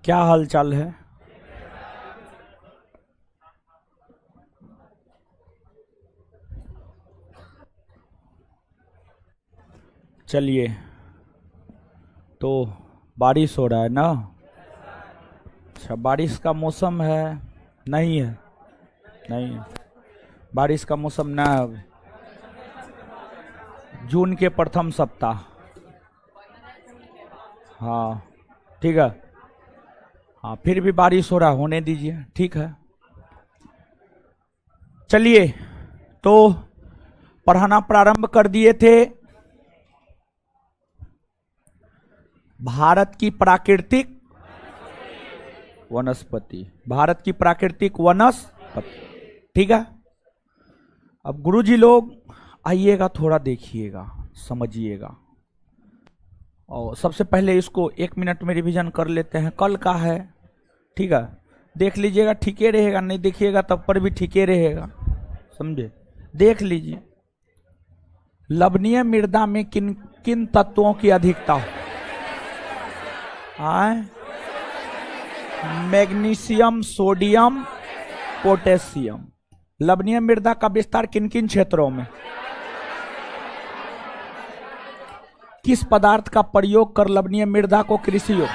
क्या हाल चाल है? चलिए, तो बारिश हो रहा है ना? अच्छा, बारिश का मौसम है? नहीं है, नहीं है। बारिश का मौसम ना है अभी। जून के प्रथम सप्ताह। हाँ, ठीक है। हाँ, फिर भी बारिश हो रहा है, होने दीजिए, ठीक है। चलिए, तो पढ़ाना प्रारंभ कर दिए थे। भारत की प्राकृतिक वनस्पति, भारत की प्राकृतिक वनस्पति, ठीक है। अब गुरुजी लोग आइएगा, थोड़ा देखिएगा, समझिएगा। और सबसे पहले इसको 1 मिनट में रिवीजन कर लेते हैं, कल का है, ठीक है। देख लीजिएगा, ठीके रहेगा, नहीं देखिएगा तब पर भी ठीके रहेगा, समझे? देख लीजिए। लवणीय मृदा में किन किन तत्वों की अधिकता हो? Magnesium, sodium, potassium. लवणीय मृदा का विस्तार किन किन क्षेत्रों में? किस पदार्थ का प्रयोग कर लवणीय मृदा को कृषि हो?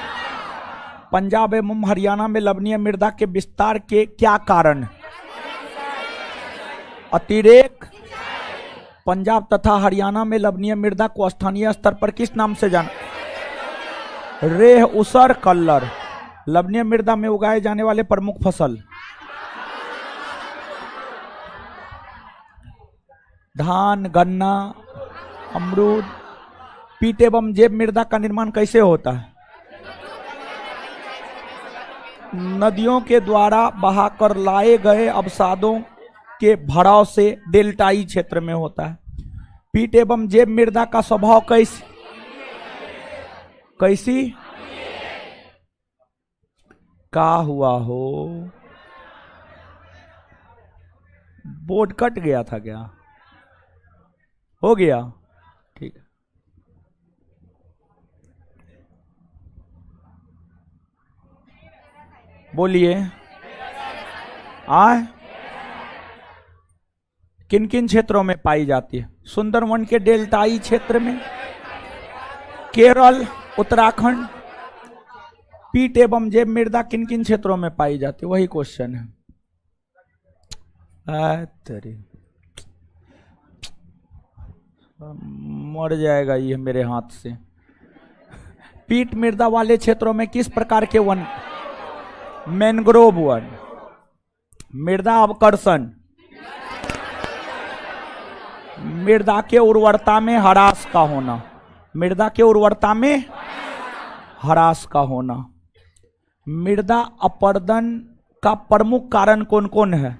पंजाब एवं हरियाणा में लवणीय मृदा के विस्तार के क्या कारण? अतिरेक। पंजाब तथा हरियाणा में लवणीय मृदा को स्थानीय स्तर पर किस नाम से जाना? रेह, ऊसर, कल्लर। लवणीय मृदा में उगाए जाने वाले प्रमुख फसल? धान, गन्ना, अमरूद। पीट एवं जैव मृदा का निर्माण कैसे होता है? नदियों के द्वारा बहाकर लाए गए अवसादों के भराव से डेल्टाई क्षेत्र में होता है। पीट एवं जैव मृदा का स्वभाव कैसी का हुआ हो? बोर्ड कट गया था क्या? हो गया, ठीक है। बोलिए। किन किन क्षेत्रों में पाई जाती है? सुंदरवन के डेल्टाई क्षेत्र में, केरल, उत्तराखंड। पीट एवं जैव मृदा किन किन क्षेत्रों में पाई जाती है? वही क्वेश्चन है। तेरी मर जाएगा ये मेरे हाथ से। पीट मृदा वाले क्षेत्रों में किस प्रकार के वन? Mangrove one. मृदा अवकर्षण, मृदा के उर्वरता में ह्रास का होना। मृदा के उर्वरता में ह्रास का होना। मृदा अपरदन का प्रमुख कारण कौन कौन है?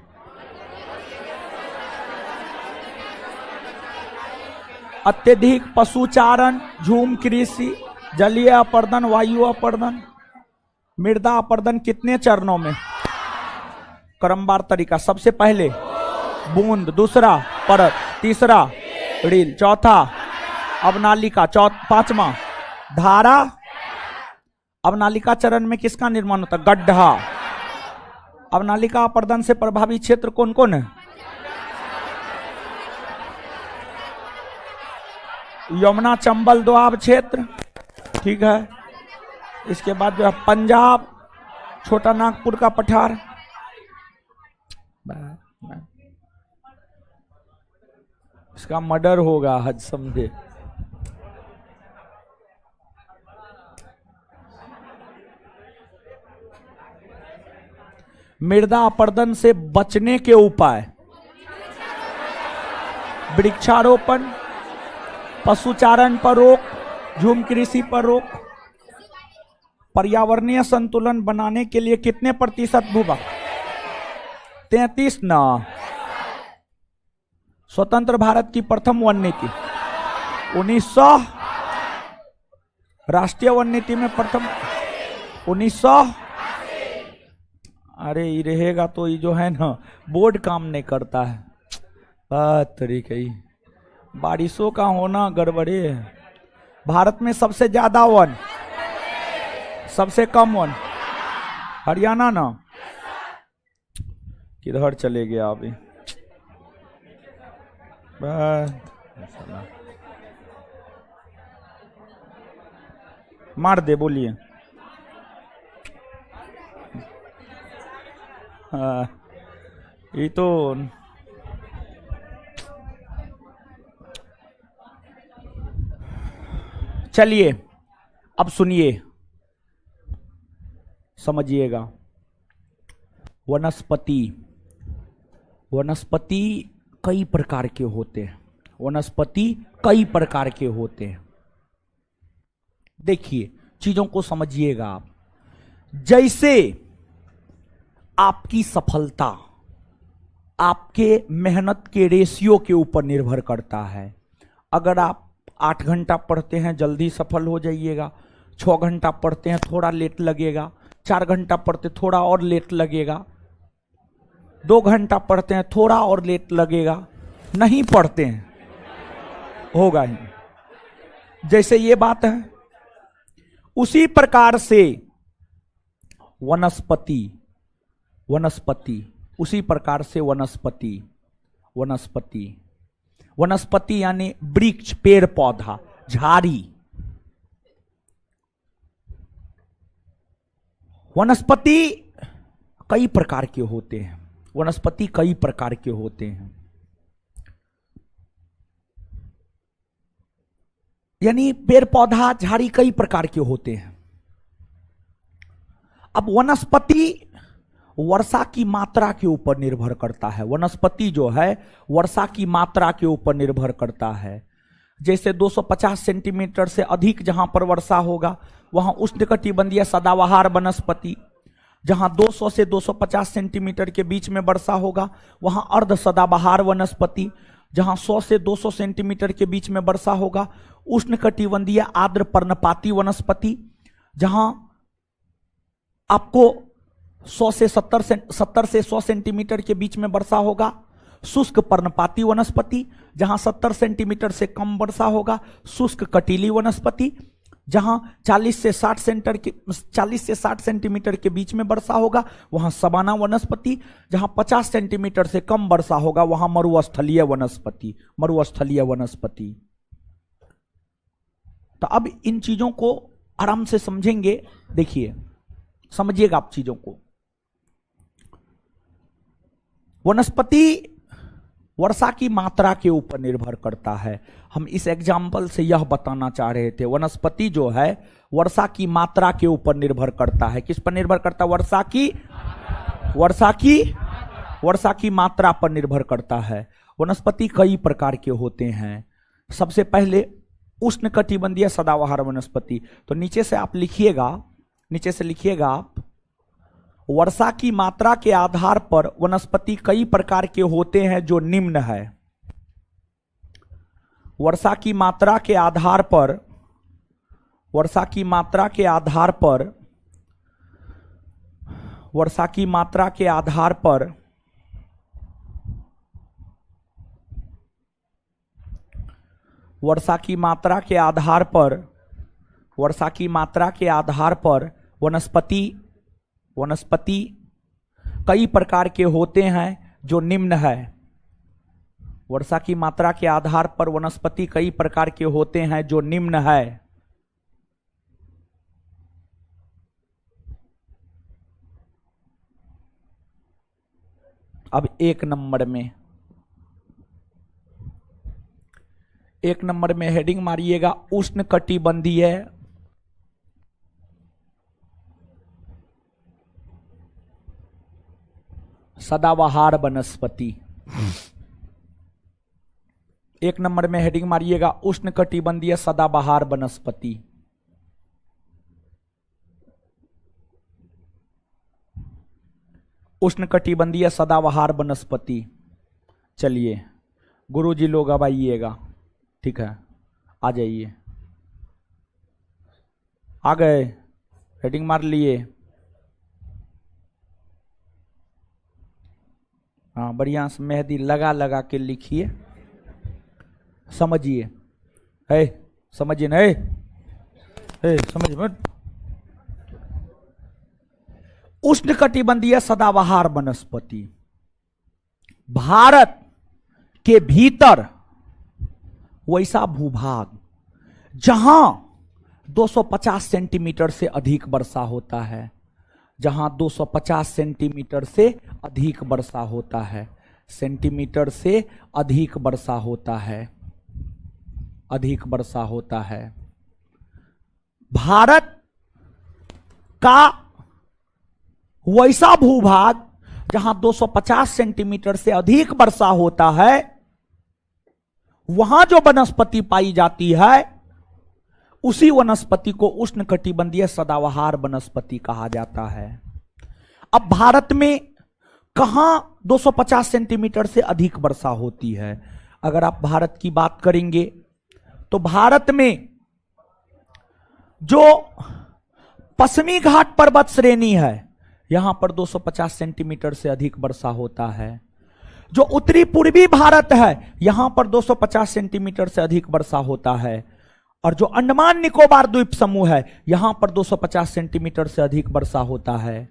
अत्यधिक पशुचारण, झूम कृषि, जलीय अपरदन, वायु अपरदन। मृदा अपरदन कितने चरणों में? क्रमवार तरीका। सबसे पहले बूंद, दूसरा परत, तीसरा रील, चौथा अवनालिका, पांचवा धारा। अवनालिका चरण में किसका निर्माण होता है? गड्ढा। अवनालिका अपरदन से प्रभावित क्षेत्र कौन कौन है? यमुना चंबल दोआब क्षेत्र, ठीक है। इसके बाद जो है पंजाब, छोटा नागपुर का पठार। इसका मर्डर होगा, हज समझे। मृदा अपरदन से बचने के उपाय? वृक्षारोपण, पशुचारण पर रोक, झूम कृषि पर रोक। पर्यावरणीय संतुलन बनाने के लिए कितने प्रतिशत भूभाग? 33 ना। स्वतंत्र भारत की प्रथम वन नीति 1900। राष्ट्रीय वन नीति में प्रथम 1900। अरे ये रहेगा तो ये जो है ना, बोर्ड काम नहीं करता है। तरीके ही बारिशों का होना गड़बड़े है। भारत में सबसे ज्यादा वन, सबसे कम वन? हरियाणा ना, किधर चले गए अभी? मार दे, बोलिए। हाँ, ये तो चलिए अब सुनिए, समझिएगा। वनस्पति, वनस्पति कई प्रकार के होते हैं। वनस्पति कई प्रकार के होते हैं। देखिए, चीजों को समझिएगा आप। जैसे आपकी सफलता आपके मेहनत के रेशियो के ऊपर निर्भर करता है। अगर आप 8 घंटा पढ़ते हैं जल्दी सफल हो जाइएगा, 6 घंटा पढ़ते हैं थोड़ा लेट लगेगा, 4 घंटा पढ़ते थोड़ा और लेट लगेगा, 2 घंटा पढ़ते हैं थोड़ा और लेट लगेगा, नहीं पढ़ते हैं होगा ही। जैसे ये बात है, उसी प्रकार से वनस्पति, वनस्पति उसी प्रकार से वनस्पति, वनस्पति वनस्पति यानी वृक्ष, पेड़ पौधा, झाड़ी। वनस्पति कई प्रकार के होते हैं। वनस्पति कई प्रकार के होते हैं, यानी पेड़ पौधा झाड़ी कई प्रकार के होते हैं। अब वनस्पति वर्षा की मात्रा के ऊपर निर्भर करता है। वनस्पति जो है वर्षा की मात्रा के ऊपर निर्भर करता है। जैसे 250 सेंटीमीटर से अधिक जहां पर वर्षा होगा वहां उष्णकटिबंधीय सदाबहार वनस्पति, जहां 200 से 250 सेंटीमीटर के बीच में वर्षा होगा वहां अर्ध सदाबहार वनस्पति, जहां 100 से 200 सेंटीमीटर के बीच में वर्षा होगा उष्णकटिबंधीय आर्द्र पर्णपाती वनस्पति, जहां आपको 100 से 70 से 100 सेंटीमीटर के बीच में वर्षा होगा शुष्क पर्णपाती वनस्पति, जहां 70 सेंटीमीटर से कम वर्षा होगा शुष्क कटीली वनस्पति, जहां 40 से 60 सेंटीमीटर के बीच में वर्षा होगा वहां सवाना वनस्पति, जहां 50 सेंटीमीटर से कम वर्षा होगा वहां मरुस्थलीय वनस्पति, मरुस्थलीय वनस्पति। तो अब इन चीजों को आराम से समझेंगे। देखिए, समझिएगा आप चीजों को। वनस्पति वर्षा की मात्रा के ऊपर निर्भर करता है। हम इस एग्जाम्पल से यह बताना चाह रहे थे, वनस्पति जो है वर्षा की मात्रा के ऊपर निर्भर करता है। किस पर निर्भर करता है? वर्षा की मात्रा पर निर्भर करता है। वनस्पति कई प्रकार के होते हैं। सबसे पहले उष्णकटिबंधीय सदाबहार वनस्पति। तो नीचे से आप लिखिएगा, नीचे से लिखिएगा आप, वर्षा की मात्रा के आधार पर वनस्पति कई प्रकार के होते हैं जो निम्न है। वर्षा की मात्रा के आधार पर, वर्षा की मात्रा के आधार पर, वर्षा की मात्रा के आधार पर वर्षा की मात्रा के आधार पर, वर्षा की मात्रा के आधार पर वनस्पति कई प्रकार के होते हैं जो निम्न है। वर्षा की मात्रा के आधार पर वनस्पति कई प्रकार के होते हैं जो निम्न है। अब एक नंबर में हेडिंग मारिएगा उष्णकटिबंधीय सदाबहार वनस्पति। एक नंबर में हेडिंग मारिएगा उष्णकटिबंधीय सदाबहार वनस्पति। उष्णकटिबंधीय सदाबहार वनस्पति। चलिए गुरुजी लोग अब आइएगा, ठीक है, आ जाइए। आ गए? हेडिंग मार लिए? हाँ, बढ़िया से मेहंदी लगा लगा के लिखिए, समझिए। है समझिए ना? समझ मत। उष्णकटिबंधीय सदाबहार वनस्पति। भारत के भीतर वैसा भूभाग जहां 250 सेंटीमीटर से अधिक वर्षा होता है, जहां 250 सेंटीमीटर से अधिक वर्षा होता है, सेंटीमीटर से अधिक वर्षा होता है, अधिक वर्षा होता है। भारत का वैसा भूभाग जहां 250 सेंटीमीटर से अधिक वर्षा होता है, वहां जो वनस्पति पाई जाती है उसी वनस्पति को उष्णकटिबंधीय सदाबहार वनस्पति कहा जाता है। अब भारत में कहां 250 सेंटीमीटर से अधिक वर्षा होती है? अगर आप भारत की बात करेंगे तो भारत में जो पश्चिमी घाट पर्वत श्रेणी है, यहां पर 250 सेंटीमीटर से अधिक वर्षा होता है। जो उत्तरी पूर्वी भारत है, यहां पर 250 सेंटीमीटर से अधिक वर्षा होता है। और जो अंडमान निकोबार द्वीप समूह है, यहां पर 250 सेंटीमीटर से अधिक वर्षा होता है।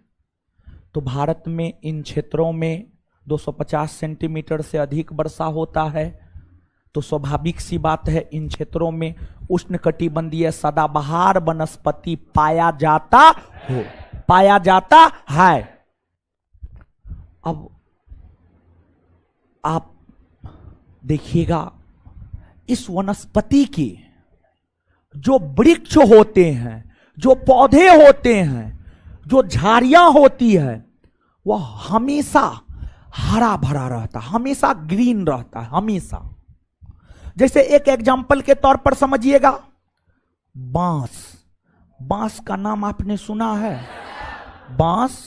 तो भारत में इन क्षेत्रों में 250 सेंटीमीटर से अधिक वर्षा होता है, तो स्वाभाविक सी बात है इन क्षेत्रों में उष्णकटिबंधीय सदाबहार वनस्पति पाया जाता है। अब आप देखिएगा, इस वनस्पति के जो वृक्ष होते हैं, जो पौधे होते हैं, जो झाड़ियां होती है, वह हमेशा हरा भरा रहता, हमेशा ग्रीन रहता है, हमेशा। जैसे एक एग्जाम्पल के तौर पर समझिएगा, बांस। बांस का नाम आपने सुना है? बांस,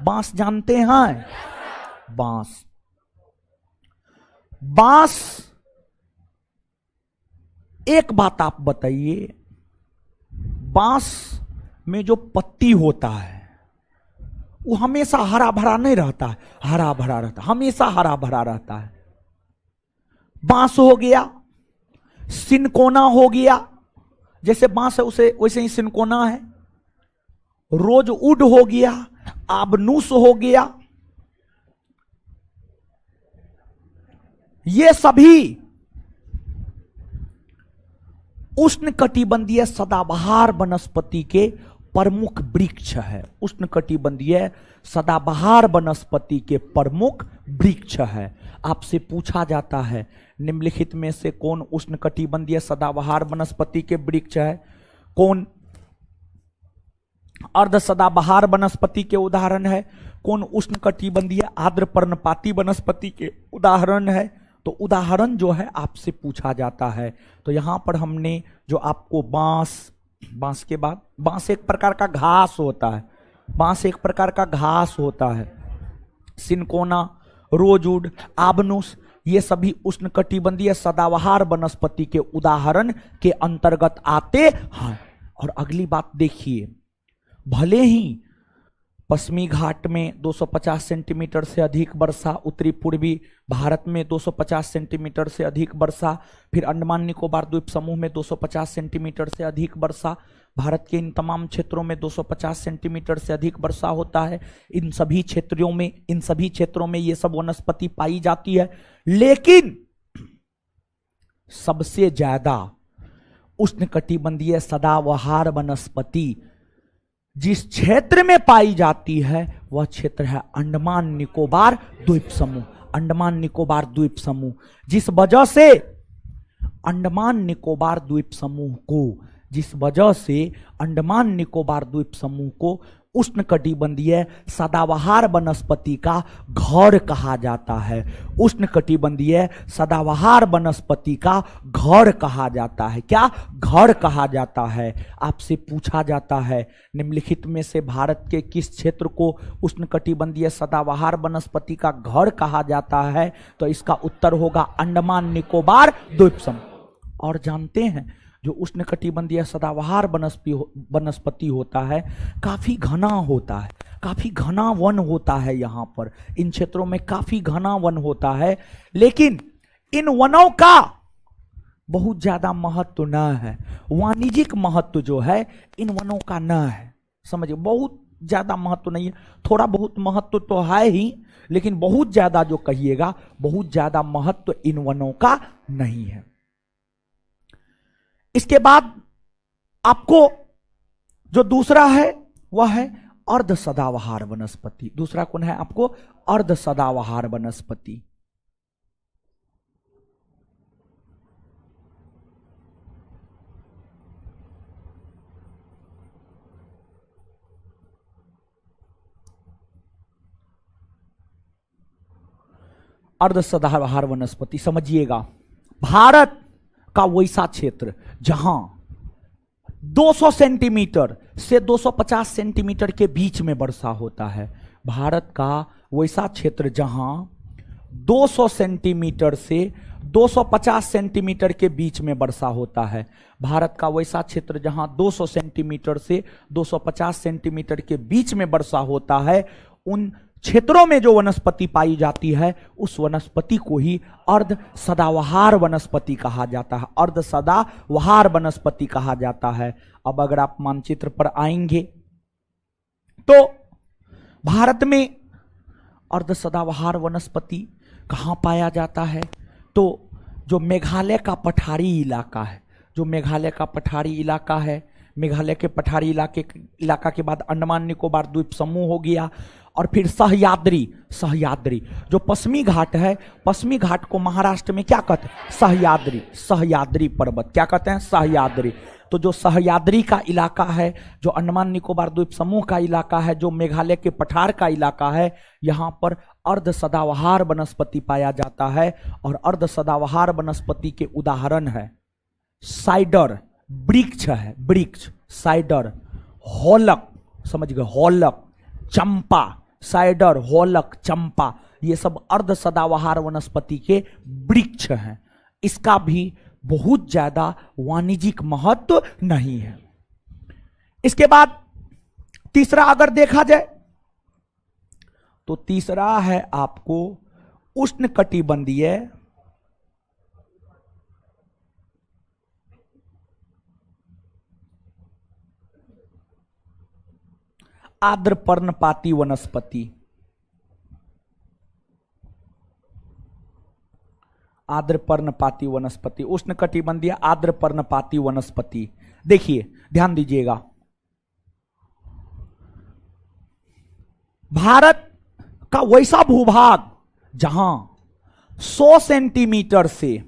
बांस जानते हैं? बांस, बांस। एक बात आप बताइए, बांस में जो पत्ती होता है वो हमेशा हरा भरा नहीं रहता है, हरा भरा रहता, हमेशा हरा भरा रहता है। बांस हो गया, सिनकोना हो गया, जैसे बांस है उसे वैसे ही सिनकोना है। रोजवुड हो गया, आबनूस हो गया, ये सभी उष्णकटिबंधीय सदाबहार वनस्पति के प्रमुख वृक्ष है। उष्णकटिबंधीय सदाबहार वनस्पति के प्रमुख वृक्ष है। आपसे पूछा जाता है निम्नलिखित में से कौन उष्णकटिबंधीय सदाबहार वनस्पति के वृक्ष है? कौन अर्ध सदाबहार वनस्पति के उदाहरण है? कौन उष्णकटिबंधीय आर्द्र पर्णपाती वनस्पति के उदाहरण है? तो उदाहरण जो है आपसे पूछा जाता है। तो यहां पर हमने जो आपको बांस के बाद, बांस एक प्रकार का घास होता है, बांस एक प्रकार का घास होता है। सिनकोना, रोजवुड, आबनूस, ये सभी उष्णकटिबंधीय सदाबहार वनस्पति के उदाहरण के अंतर्गत आते हैं। और अगली बात देखिए, भले ही पश्चिमी घाट में 250 सेंटीमीटर से अधिक वर्षा, उत्तरी पूर्वी भारत में 250 सेंटीमीटर से अधिक वर्षा, फिर अंडमान निकोबार द्वीप समूह में 250 सेंटीमीटर से अधिक वर्षा, भारत के इन तमाम क्षेत्रों में 250 सेंटीमीटर से अधिक वर्षा होता है। इन सभी क्षेत्रों में ये सब वनस्पति पाई जाती है। लेकिन सबसे ज्यादा उष्णकटिबंधीय सदाबहार वनस्पति जिस क्षेत्र में पाई जाती है वह क्षेत्र है अंडमान निकोबार द्वीप समूह। अंडमान निकोबार द्वीप समूह, जिस वजह से अंडमान निकोबार द्वीप समूह को उष्णकटिबंधीय सदाबहार वनस्पति का घर कहा जाता है। उष्णकटिबंधीय सदाबहार वनस्पति का घर कहा जाता है। क्या घर कहा जाता है? आपसे पूछा जाता है निम्नलिखित में से भारत के किस क्षेत्र को उष्णकटिबंधीय सदाबहार वनस्पति का घर कहा जाता है? तो इसका उत्तर होगा अंडमान निकोबार द्वीप समूह। और जानते हैं जो उष्णकटिबंधीय सदाबहार वनस्पति होता है काफी घना होता है, काफी घना वन होता है। यहाँ पर इन क्षेत्रों में काफी घना वन होता है, लेकिन इन वनों का बहुत ज्यादा महत्व न है। वाणिज्यिक महत्व जो है इन वनों का न है। समझिए, बहुत ज्यादा महत्व नहीं है, थोड़ा बहुत महत्व तो है ही, लेकिन बहुत ज्यादा जो कहिएगा, बहुत ज्यादा महत्व इन वनों का नहीं है। इसके बाद आपको जो दूसरा है वह है अर्ध सदाबहार वनस्पति। दूसरा कौन है आपको? अर्ध सदाबहार वनस्पति। अर्ध सदाबहार वनस्पति समझिएगा, भारत का वैसा क्षेत्र जहां 200 सेंटीमीटर से 250 सेंटीमीटर के बीच में वर्षा होता है, भारत का वैसा क्षेत्र जहां 200 सेंटीमीटर से 250 सेंटीमीटर के बीच में वर्षा होता है, भारत का वैसा क्षेत्र जहां 200 सेंटीमीटर से 250 सेंटीमीटर के बीच में वर्षा होता है, उन क्षेत्रों में जो वनस्पति पाई जाती है उस वनस्पति को ही अर्ध सदाबहार वनस्पति कहा जाता है, अर्ध सदाबहार वनस्पति कहा जाता है। अब अगर आप मानचित्र पर आएंगे तो भारत में अर्ध सदाबहार वनस्पति कहां पाया जाता है? तो जो मेघालय का पठारी इलाका है, जो मेघालय का पठारी इलाका है, मेघालय के पठारी इलाका के बाद अंडमान निकोबार द्वीप समूह हो गया, और फिर सह्याद्री जो पश्चिमी घाट है, पश्चिमी घाट को महाराष्ट्र में क्या कहते हैं? सह्याद्री पर्वत। क्या कहते हैं? सह्याद्री। तो जो सह्याद्री का इलाका है, जो अंडमान निकोबार द्वीप समूह का इलाका है, जो मेघालय के पठार का इलाका है, यहाँ पर अर्ध सदाबहार वनस्पति पाया जाता है। और अर्ध सदाबहार वनस्पति के उदाहरण है साइडर, वृक्ष है, वृक्ष साइडर, होलक, समझ गए, होलक, चंपा, साइडर, होलक, चंपा, ये सब अर्ध सदाबहार वनस्पति के वृक्ष हैं। इसका भी बहुत ज्यादा वाणिज्यिक महत्व नहीं है। इसके बाद तीसरा अगर देखा जाए तो तीसरा है आपको उष्णकटिबंधीय आर्द्र पर्णपाती वनस्पति। आर्द्र पर्णपाती वनस्पति, उष्णकटिबंधीय आर्द्र पर्णपाती वनस्पति। देखिए, ध्यान दीजिएगा, भारत का वैसा भूभाग जहां 100 सेंटीमीटर से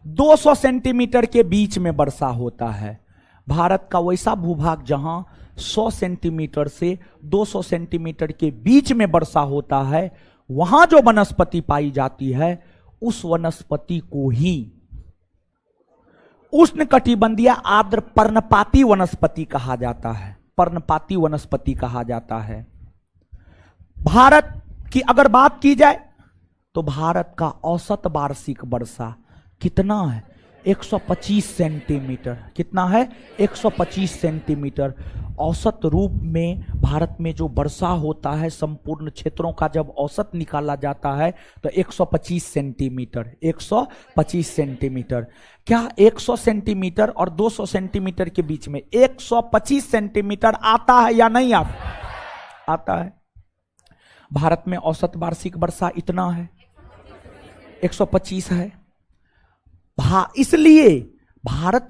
200 सेंटीमीटर के बीच में वर्षा होता है, भारत का वैसा भूभाग जहां 100 सेंटीमीटर से 200 सेंटीमीटर के बीच में वर्षा होता है, वहां जो वनस्पति पाई जाती है उस वनस्पति को ही उष्णकटिबंधीय आर्द्र पर्णपाती वनस्पति कहा जाता है, पर्णपाती वनस्पति कहा जाता है। भारत की अगर बात की जाए तो भारत का औसत वार्षिक वर्षा कितना है? 125 सेंटीमीटर। कितना है? 125 सेंटीमीटर। औसत रूप में भारत में जो वर्षा होता है, संपूर्ण क्षेत्रों का जब औसत निकाला जाता है तो 125 सेंटीमीटर, 125 सेंटीमीटर। क्या 100 सेंटीमीटर और 200 सेंटीमीटर के बीच में 125 सेंटीमीटर आता है या नहीं आता? आता है। भारत में औसत वार्षिक वर्षा इतना है, 125 है। इसलिए भारत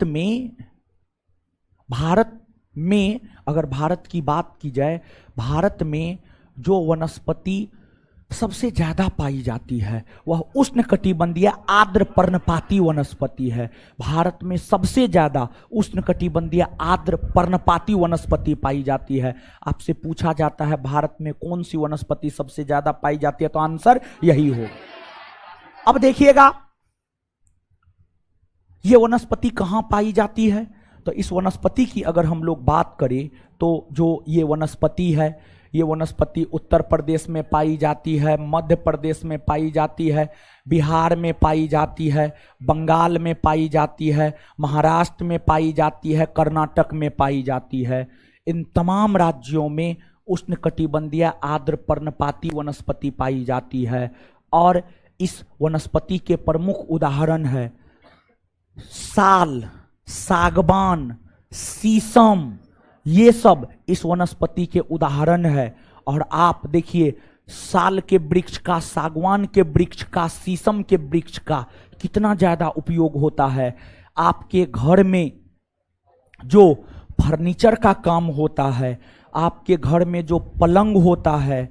में अगर भारत की बात की जाए, भारत में जो वनस्पति सबसे ज्यादा पाई जाती है वह उष्णकटिबंधीय आर्द्र पर्णपाती वनस्पति है। भारत में सबसे ज्यादा उष्णकटिबंधीय आर्द्र पर्णपाती वनस्पति पाई जाती है। आपसे पूछा जाता है भारत में कौन सी वनस्पति सबसे ज्यादा पाई जाती है, तो आंसर यही हो। अब देखिएगा ये वनस्पति कहां पाई जाती है, तो इस वनस्पति की अगर हम लोग बात करें तो जो ये वनस्पति है, ये वनस्पति उत्तर प्रदेश में पाई जाती है, मध्य प्रदेश में पाई जाती है, बिहार में पाई जाती है, बंगाल में पाई जाती है, महाराष्ट्र में पाई जाती है, कर्नाटक में पाई जाती है। इन तमाम राज्यों में उष्णकटिबंधीय आर्द्र पर्णपाती वनस्पति पाई जाती है। और इस वनस्पति के प्रमुख उदाहरण है साल, सागवान, शीशम, ये सब इस वनस्पति के उदाहरण है। और आप देखिए साल के वृक्ष का, सागवान के वृक्ष का, शीशम के वृक्ष का कितना ज्यादा उपयोग होता है। आपके घर में जो फर्नीचर का काम होता है, आपके घर में जो पलंग होता है,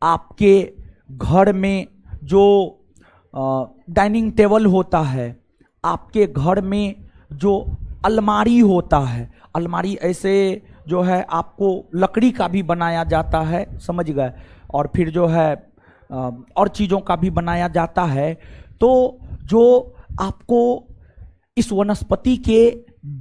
आपके घर में जो डाइनिंग टेबल होता है, आपके घर में जो अलमारी होता है, अलमारी ऐसे जो है आपको लकड़ी का भी बनाया जाता है, समझ गए, और फिर जो है और चीज़ों का भी बनाया जाता है। तो जो आपको इस वनस्पति के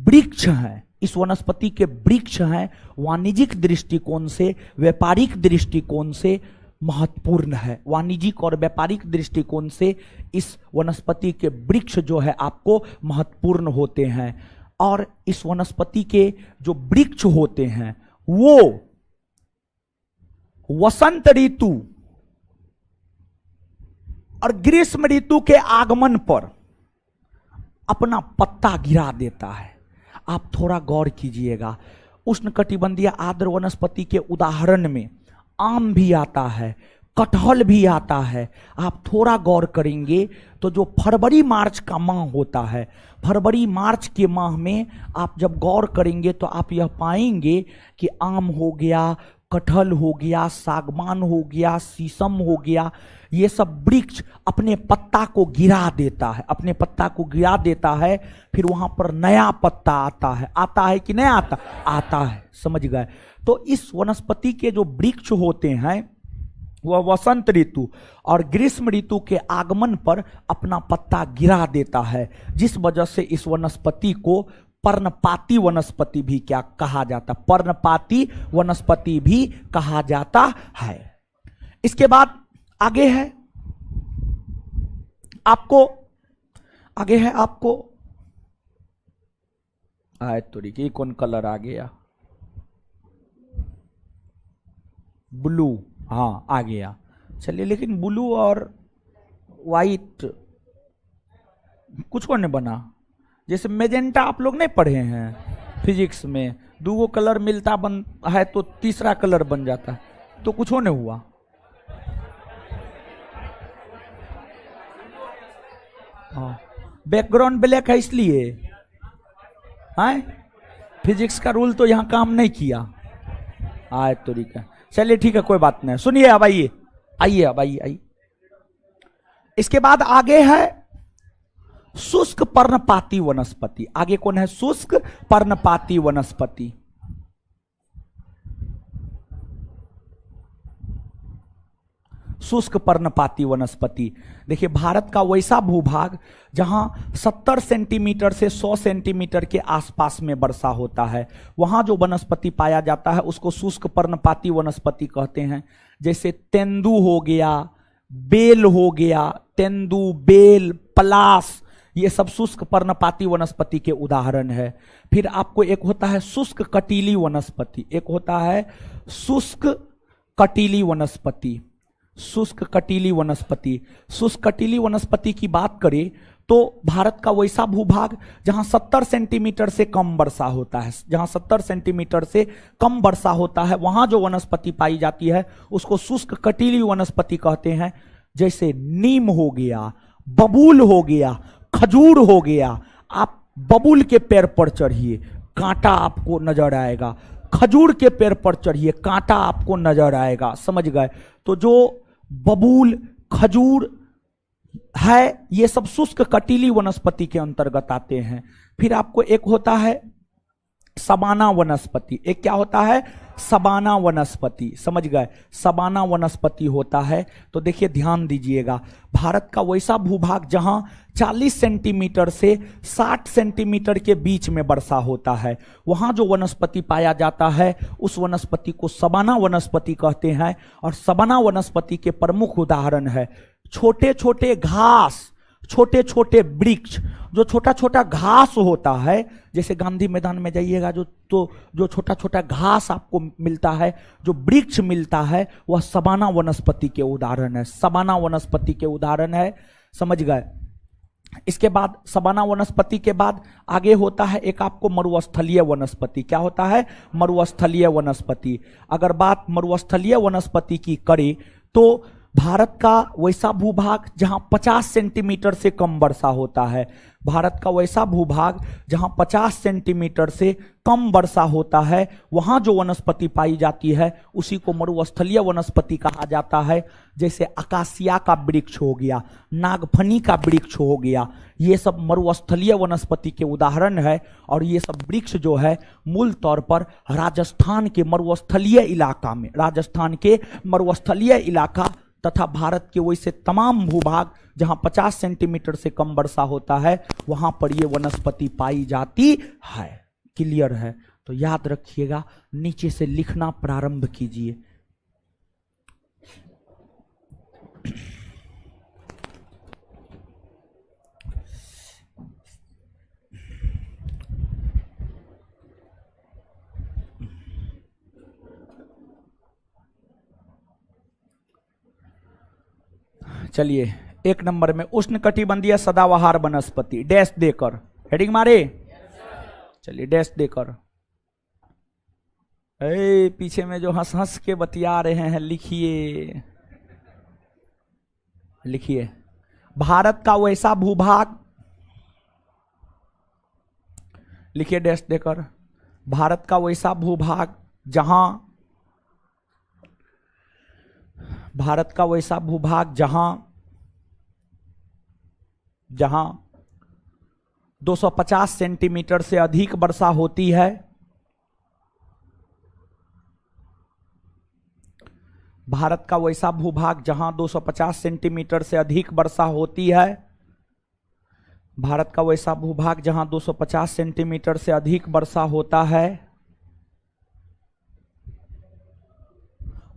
वृक्ष हैं, इस वनस्पति के वृक्ष हैं, वाणिज्यिक दृष्टिकोण से, व्यापारिक दृष्टिकोण से महत्वपूर्ण है। वाणिज्यिक और व्यापारिक दृष्टिकोण से इस वनस्पति के वृक्ष जो है आपको महत्वपूर्ण होते हैं। और इस वनस्पति के जो वृक्ष होते हैं वो वसंत ऋतु और ग्रीष्म ऋतु के आगमन पर अपना पत्ता गिरा देता है। आप थोड़ा गौर कीजिएगा, उष्णकटिबंधीय आर्द्र वनस्पति के उदाहरण में आम भी आता है, कटहल भी आता है। आप थोड़ा गौर करेंगे तो जो फरवरी मार्च का माह होता है, फरवरी मार्च के माह में आप जब गौर करेंगे तो आप यह पाएंगे कि आम हो गया, कटहल हो गया, सागवान हो गया, शीशम हो गया, ये सब वृक्ष अपने पत्ता को गिरा देता है, अपने पत्ता को गिरा देता है। फिर वहां पर नया पत्ता आता है कि नहीं आता? आता है, समझ गए। तो इस वनस्पति के जो वृक्ष होते हैं वह वसंत ऋतु और ग्रीष्म ऋतु के आगमन पर अपना पत्ता गिरा देता है, जिस वजह से इस वनस्पति को पर्णपाती वनस्पति भी क्या कहा जाता? पर्णपाती वनस्पति भी कहा जाता है। इसके बाद आगे है आपको आए तो कौन कलर आ गया? ब्लू, हाँ आ गया। चलिए, लेकिन ब्लू और वाइट कुछ को नहीं बना। जैसे मेजेंटा आप लोग नहीं पढ़े हैं फिजिक्स में, दो कलर मिलता बन है तो तीसरा कलर बन जाता है, तो कुछ नहीं हुआ। हाँ, बैकग्राउंड ब्लैक है इसलिए है। फिजिक्स का रूल तो यहां काम नहीं किया। आए तो ठीक है, चलिए ठीक है, कोई बात नहीं। सुनिए, अब आइए। इसके बाद आगे है शुष्क पर्णपाती वनस्पति। आगे कौन है? शुष्क पर्णपाती वनस्पति। शुष्क पर्णपाती वनस्पति, देखिए भारत का वैसा भूभाग जहां 70 सेंटीमीटर से 100 सेंटीमीटर के आसपास में वर्षा होता है, वहां जो वनस्पति पाया जाता है उसको शुष्क पर्णपाती वनस्पति कहते हैं। जैसे तेंदू हो गया, बेल हो गया, तेंदू, बेल, पलास, ये सब शुष्क पर्णपाती वनस्पति के उदाहरण है। फिर आपको एक होता है शुष्क कटीली वनस्पति, एक होता है शुष्क कटीली वनस्पति। शुष्क कटीली वनस्पति, शुष्क कटीली वनस्पति की बात करें तो भारत का वैसा भूभाग जहां 70 सेंटीमीटर से कम वर्षा होता है, जहां 70 सेंटीमीटर से कम वर्षा होता है, वहां जो वनस्पति पाई जाती है उसको शुष्क कटीली वनस्पति कहते हैं। जैसे नीम हो गया, बबूल हो गया, खजूर हो गया। आप बबूल के पेड़ पर चढ़िए, कांटा आपको नजर आएगा। खजूर के पेड़ पर चढ़िए, कांटा आपको नजर आएगा, समझ गए। तो जो बबूल, खजूर है, ये सब शुष्क कटीली वनस्पति के अंतर्गत आते हैं। फिर आपको एक होता है सबाना वनस्पति। एक क्या होता है? सबाना वनस्पति, समझ गए। सबाना वनस्पति होता है तो देखिए, ध्यान दीजिएगा, भारत का वैसा भूभाग जहां 40 सेंटीमीटर से 60 सेंटीमीटर के बीच में वर्षा होता है, वहां जो वनस्पति पाया जाता है उस वनस्पति को सबाना वनस्पति कहते हैं। और सबाना वनस्पति के प्रमुख उदाहरण है छोटे छोटे घास, छोटे छोटे वृक्ष। जो छोटा छोटा घास होता है, जैसे गांधी मैदान में जाइएगा जो छोटा छोटा घास आपको मिलता है, जो वृक्ष मिलता है, वह सबाना वनस्पति के उदाहरण है। सबाना वनस्पति के उदाहरण है, समझ गए। इसके बाद सवाना वनस्पति के बाद आगे होता है एक आपको मरुस्थलीय वनस्पति। क्या होता है? मरुस्थलीय वनस्पति। अगर बात मरुस्थलीय वनस्पति की करें तो भारत का वैसा भूभाग जहां 50 सेंटीमीटर से कम वर्षा होता है, भारत का वैसा भूभाग जहां 50 सेंटीमीटर से कम वर्षा होता है, वहां जो वनस्पति पाई जाती है उसी को मरुस्थलीय वनस्पति कहा जाता है। जैसे अकासिया का वृक्ष हो गया, नागफनी का वृक्ष हो गया, ये सब मरुस्थलीय वनस्पति के उदाहरण है। और ये सब वृक्ष जो है मूल तौर पर राजस्थान के मरुस्थलीय इलाका में, राजस्थान के मरुस्थलीय इलाका तथा भारत के वैसे तमाम भूभाग जहां 50 सेंटीमीटर से कम वर्षा होता है वहां पर ये वनस्पति पाई जाती है। क्लियर है? तो याद रखिएगा, नीचे से लिखना प्रारंभ कीजिए। चलिए, एक नंबर में उष्णकटिबंधीय सदाबहार वनस्पति, डैश देकर हेडिंग मारे। चलिए डैश देकर, पीछे में जो हंस हंस के बतिया रहे हैं लिखिए, लिखिए। भारत का वैसा भूभाग, लिखिए डैश देकर, भारत का वैसा भूभाग जहां, भारत का वैसा भूभाग जहां 250 सेंटीमीटर से अधिक वर्षा होती है, भारत का वैसा भूभाग जहां 250 सेंटीमीटर से अधिक वर्षा होती है, भारत का वैसा भूभाग जहां 250 सेंटीमीटर से अधिक वर्षा होता है,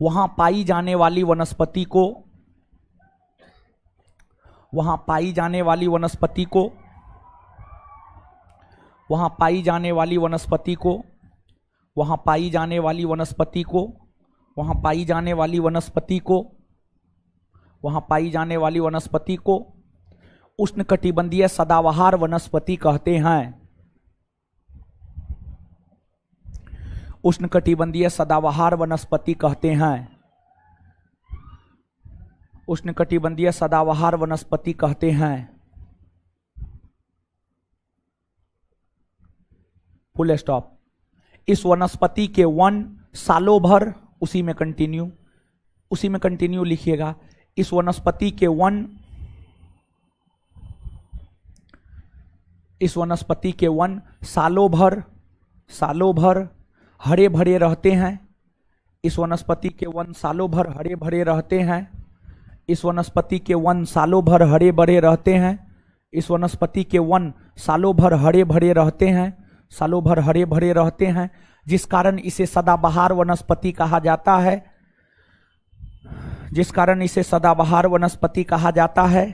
वहां पाई जाने वाली वनस्पति को, वहां पाई जाने वाली वनस्पति को, वहां पाई जाने वाली वनस्पति को, वहां पाई जाने वाली वनस्पति को, वहां पाई जाने वाली वनस्पति को, वहां पाई जाने वाली वनस्पति को उष्णकटिबंधीय सदाबहार वनस्पति कहते हैं। उष्णकटिबंधीय सदाबहार वनस्पति कहते हैं। उष्णकटिबंधीय सदाबहार वनस्पति कहते हैं। Full stop. इस वनस्पति के वन सालों भर, उसी में कंटिन्यू, उसी में कंटिन्यू लिखिएगा। इस वनस्पति के वन, इस वनस्पति के वन सालों भर, सालों भर हरे भरे रहते हैं। इस वनस्पति के वन सालों भर हरे भरे रहते हैं। इस वनस्पति के वन सालों भर हरे भरे रहते हैं। इस वनस्पति के वन सालों भर हरे भरे रहते हैं, सालों भर हरे भरे रहते हैं, जिस कारण इसे सदाबहार वनस्पति कहा जाता है, जिस कारण इसे सदाबहार वनस्पति कहा जाता है।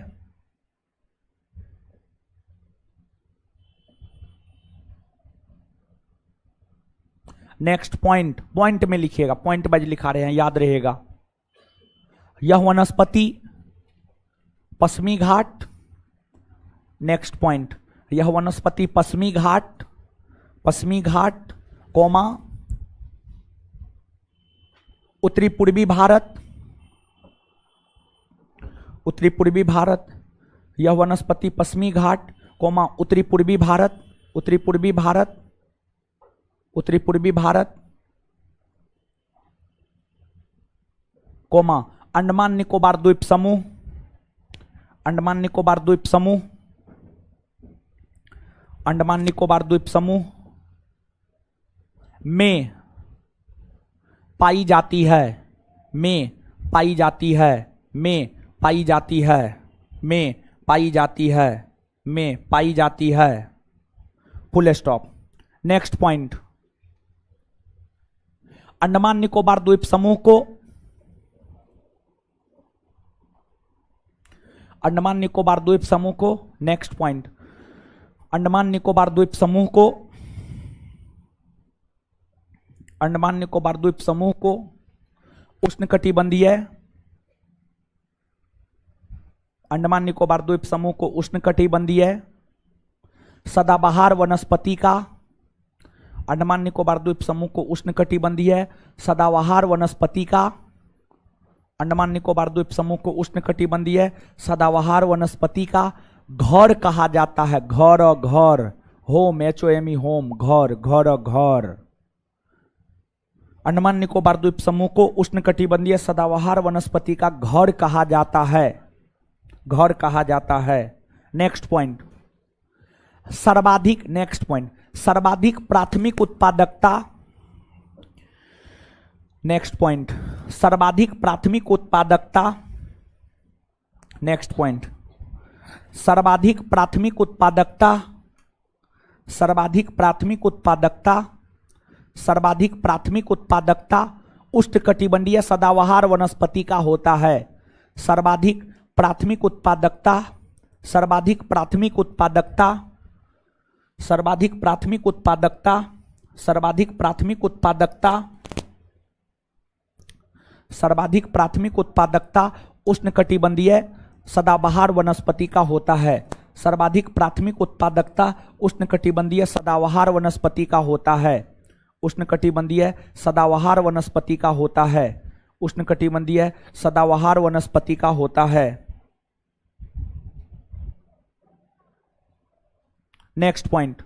नेक्स्ट पॉइंट, पॉइंट में लिखिएगा, पॉइंट वाइज लिखा रहे हैं, याद रहेगा। यह वनस्पति पश्चिमी घाट, नेक्स्ट पॉइंट, यह वनस्पति पश्चिमी घाट, पश्चिमी घाट कोमा उत्तरी पूर्वी भारत, उत्तरी पूर्वी भारत, यह वनस्पति पश्चिमी घाट कोमा उत्तरी पूर्वी भारत, उत्तरी पूर्वी भारत, उत्तरी पूर्वी भारत कोमा अंडमान निकोबार द्वीप समूह, अंडमान निकोबार द्वीप समूह, अंडमान निकोबार द्वीप समूह में पाई जाती है, में पाई जाती है, में पाई जाती है, में पाई जाती है, में पाई जाती है। Full stop. Next point, Andaman Nicobar द्वीप समूह को, अंडमान निकोबार द्वीप समूह को, नेक्स्ट पॉइंट, अंडमान निकोबार द्वीप समूह को, अंडमान निकोबार द्वीप समूह को उष्णकटिबंधीय, अंडमान निकोबार द्वीप समूह को उष्णकटिबंधीय सदाबहार वनस्पति का, अंडमान निकोबार द्वीप समूह को उष्णकटिबंधीय सदाबहार वनस्पति का, अंडमान निकोबार द्वीप समूह को उष्णकटिबंधीय सदाबहार वनस्पति का घर कहा जाता है। घर, घर, होम, HOME, होम, घर, घर, घर। अंडमान निकोबार द्वीप समूह को उष्णकटिबंधीय सदाबहार वनस्पति का घर कहा जाता है, घर कहा जाता है। नेक्स्ट पॉइंट, सर्वाधिक, नेक्स्ट पॉइंट, सर्वाधिक प्राथमिक उत्पादकता। नेक्स्ट पॉइंट, सर्वाधिक प्राथमिक उत्पादकता। नेक्स्ट पॉइंट, सर्वाधिक प्राथमिक उत्पादकता, सर्वाधिक प्राथमिक उत्पादकता, सर्वाधिक प्राथमिक उत्पादकता उष्णकटिबंधीय सदाबहार वनस्पति का होता है। सर्वाधिक प्राथमिक उत्पादकता, सर्वाधिक प्राथमिक उत्पादकता, सर्वाधिक प्राथमिक उत्पादकता, सर्वाधिक प्राथमिक उत्पादकता, सर्वाधिक प्राथमिक उत्पादकता उष्णकटिबंधीय सदाबहार वनस्पति का होता है। सर्वाधिक प्राथमिक उत्पादकता उष्णकटिबंधीय सदाबहार वनस्पति का होता है। उष्णकटिबंधीय सदाबहार वनस्पति का होता है। उष्णकटिबंधीय सदाबहार वनस्पति का होता है। नेक्स्ट पॉइंट,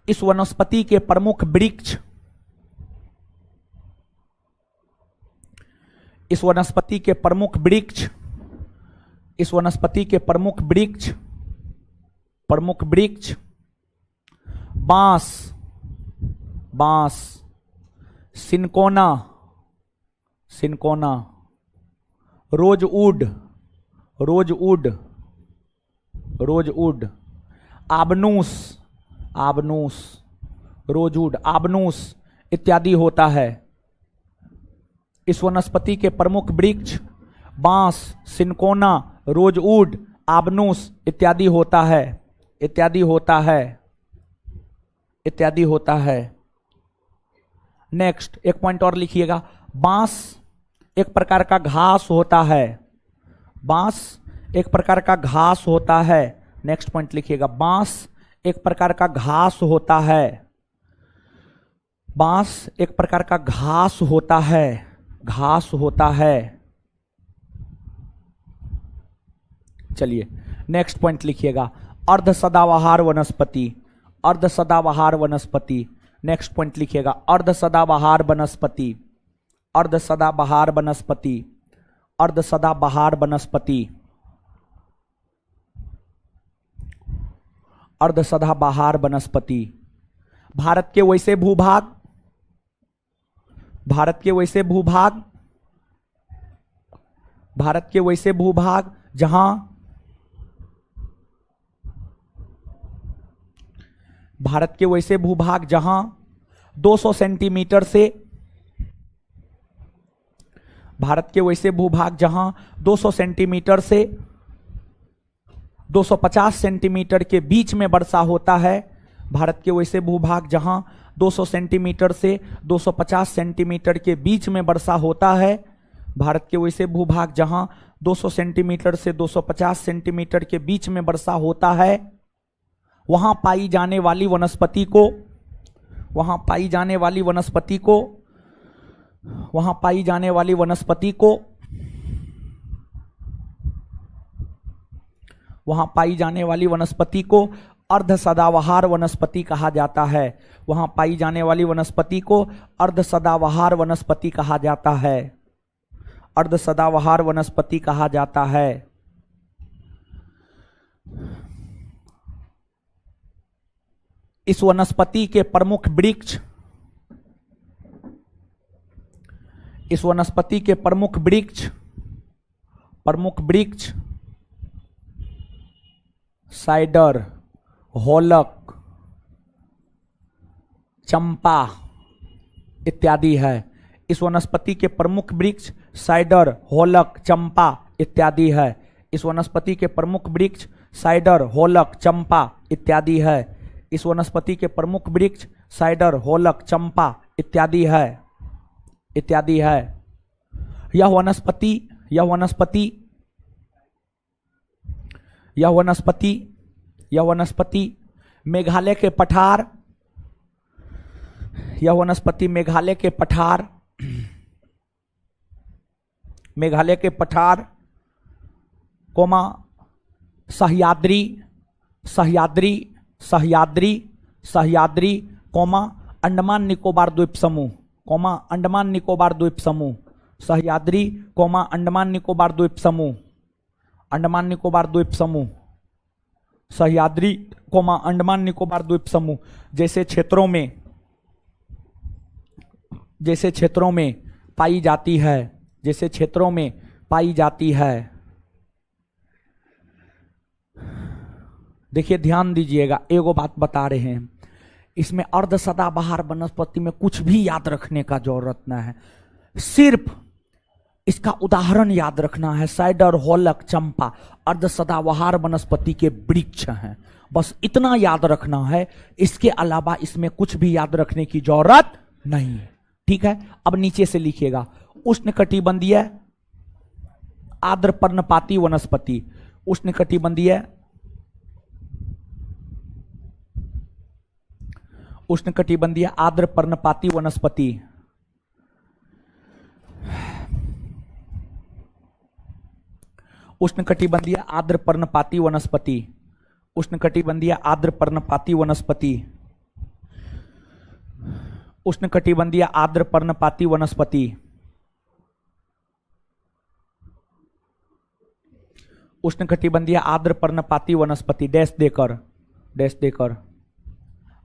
इस वनस्पति के प्रमुख वृक्ष, इस वनस्पति के प्रमुख वृक्ष, इस वनस्पति के प्रमुख वृक्ष, प्रमुख वृक्ष बांस, बांस, cinchona, cinchona, rosewood, rosewood, rosewood, आबनूस, आबनूस, रोजवुड, आबनूस इत्यादि होता है। इस वनस्पति के प्रमुख वृक्ष बांस, सिनकोना, रोजवुड, आबनूस इत्यादि होता है, इत्यादि होता है, इत्यादि होता है। नेक्स्ट एक पॉइंट और लिखिएगा, बांस एक प्रकार का घास होता है, बांस एक प्रकार का घास होता है। नेक्स्ट पॉइंट लिखिएगा, बांस एक प्रकार का घास होता है, बांस एक प्रकार का घास होता है, घास होता है। चलिए नेक्स्ट पॉइंट लिखिएगा, अर्ध सदाबहार वनस्पति, अर्ध सदाबहार वनस्पति। नेक्स्ट पॉइंट लिखिएगा, अर्ध सदाबहार वनस्पति, अर्ध सदाबहार वनस्पति, अर्ध सदाबहार वनस्पति, अर्ध सदाबहार वनस्पति। भारत के वैसे भूभाग, भारत के वैसे भूभाग, भारत के वैसे भूभाग जहां, भारत के वैसे भूभाग जहां 200 सेंटीमीटर से, भारत के वैसे भूभाग जहां 200 सेंटीमीटर से 250 सेंटीमीटर के बीच में वर्षा होता है। भारत के वैसे भूभाग जहां 200 सेंटीमीटर से 250 सेंटीमीटर के बीच में वर्षा होता है। भारत के वैसे भूभाग जहां 200 सेंटीमीटर से 250 सेंटीमीटर के बीच में वर्षा होता है, वहां पाई जाने वाली वनस्पति को, वहां पाई जाने वाली वनस्पति को, वहां पाई जाने वाली वनस्पति को, वहां पाई जाने वाली वनस्पति को अर्ध सदाबहार वनस्पति कहा जाता है। वहां पाई जाने वाली वनस्पति को अर्ध सदाबहार वनस्पति कहा जाता है, अर्ध सदाबहार वनस्पति कहा जाता है। इस वनस्पति के प्रमुख वृक्ष, इस वनस्पति के प्रमुख वृक्ष, प्रमुख वृक्ष साइडर, होलक, चंपा इत्यादि है। इस वनस्पति के प्रमुख वृक्ष साइडर, होलक, चंपा इत्यादि है। इस वनस्पति के प्रमुख वृक्ष साइडर, होलक, चंपा इत्यादि है। इस वनस्पति के प्रमुख वृक्ष साइडर, होलक, चंपा इत्यादि है, इत्यादि है। यह वनस्पति, यह वनस्पति यह वनस्पति मेघालय के पठार, यह वनस्पति मेघालय के पठार, मेघालय के पठार, कोमा सह्याद्री, सह्याद्री, सह्याद्री, सह्याद्री, कोमा अंडमान निकोबार द्वीप समूह, कोमा अंडमान निकोबार द्वीप समूह, सह्याद्री, कोमा अंडमान निकोबार द्वीप समूह, अंडमान निकोबार द्वीप समूह, सह्याद्री, कोमा अंडमान निकोबार द्वीप समूह। जैसे क्षेत्रों में पाई जाती है, जैसे क्षेत्रों में पाई जाती है। देखिए ध्यान दीजिएगा, एगो बात बता रहे हैं, इसमें अर्ध सदाबहार वनस्पति में कुछ भी याद रखने का जरूरत न है, सिर्फ इसका उदाहरण याद रखना है। साइडर, होलक, चंपा अर्ध सदाबहार वनस्पति के वृक्ष हैं, बस इतना याद रखना है। इसके अलावा इसमें कुछ भी याद रखने की जरूरत नहीं है, ठीक है। अब नीचे से लिखिएगा, उष्णकटिबंधीय आर्द्र पर्णपाती वनस्पति, उष्णकटिबंधीय उष्णकटिबंधीय आर्द्र पर्णपाती वनस्पति, उष्णकटिबंधीय आर्द्र पर्णपाती वनस्पति, उष्णकटिबंधीय आर्द्र पर्णपाती वनस्पति, उष्णकटिबंधीय आर्द्र पर्णपाती वनस्पति, उष्णकटिबंधीय आर्द्र पर्णपाती वनस्पति, डैश देकर।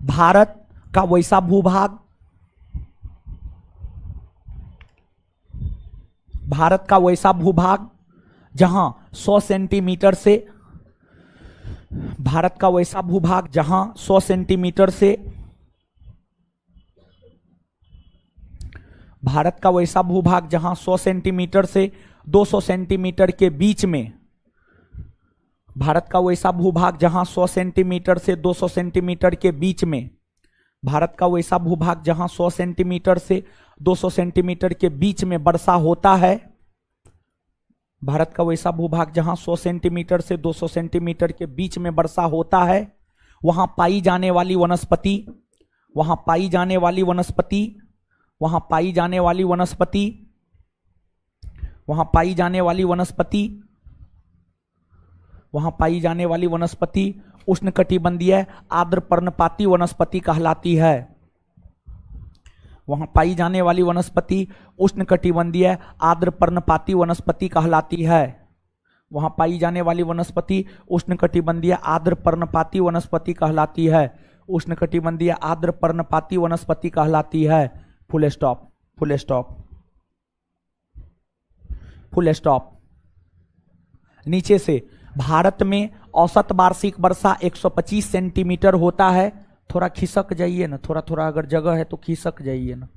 भारत का वैसा भूभाग, भारत का वैसा भूभाग जहां 100 सेंटीमीटर से, भारत का वैसा भूभाग जहां 100 सेंटीमीटर से, भारत का वैसा भूभाग जहां 100 सेंटीमीटर से 200 सेंटीमीटर के बीच में, भारत का वैसा भूभाग जहां 100 सेंटीमीटर से 200 सेंटीमीटर के बीच में, भारत का वैसा भूभाग जहां 100 सेंटीमीटर से 200 सेंटीमीटर के बीच में वर्षा होता है, भारत का वैसा भूभाग जहां 100 सेंटीमीटर से 200 सेंटीमीटर के बीच में वर्षा होता है, वहां पाई जाने वाली वनस्पति, वहां पाई जाने वाली वनस्पति, वहां पाई जाने वाली वनस्पति, वहां पाई जाने वाली वनस्पति, वहां पाई जाने वाली वनस्पति उष्णकटिबंधीय आर्द्र पर्णपाती वनस्पति कहलाती है। वहां पाई जाने वाली वनस्पति उष्णकटिबंधीय आर्द्र पर्णपाती वनस्पति कहलाती है। वहां पाई जाने वाली वनस्पति उष्णकटिबंधीय आर्द्र पर्णपाती वनस्पति कहलाती है। उष्णकटिबंधीय आर्द्र पर्णपाती वनस्पति कहलाती है। Full stop, full stop, full stop. नीचे से भारत में औसत वार्षिक वर्षा 125 सेंटीमीटर होता है। थोड़ा खिसक जाइए ना, थोड़ा थोड़ा अगर जगह है तो खिसक जाइए ना।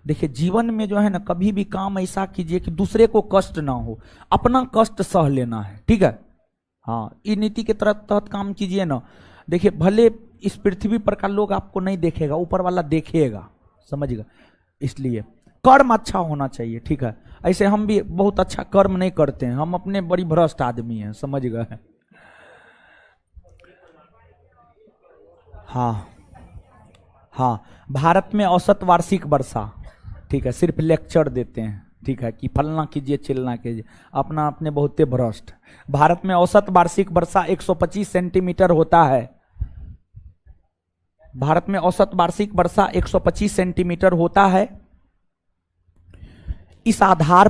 देखिए जीवन में जो है ना, कभी भी काम ऐसा कीजिए कि दूसरे को कष्ट ना हो, अपना कष्ट सह लेना है, ठीक है। हाँ, इस नीति के तहत काम कीजिए ना। देखिए भले इस पृथ्वी पर का लोग आपको नहीं देखेगा, ऊपर वाला देखेगा, समझिएगा। इसलिए कर्म अच्छा होना चाहिए, ठीक है। ऐसे हम भी बहुत अच्छा कर्म नहीं करते हैं, हम अपने बड़ी भ्रष्ट आदमी हैं, समझ गए। हाँ हाँ, भारत में औसत वार्षिक वर्षा, ठीक है, सिर्फ लेक्चर देते हैं, ठीक है, कि फलना कीजिए चिलना कीजिए, अपना अपने बहुते भ्रष्ट। भारत में औसत वार्षिक वर्षा 125 सेंटीमीटर होता है। भारत में औसत वार्षिक वर्षा 125 सेंटीमीटर होता है। इस आधार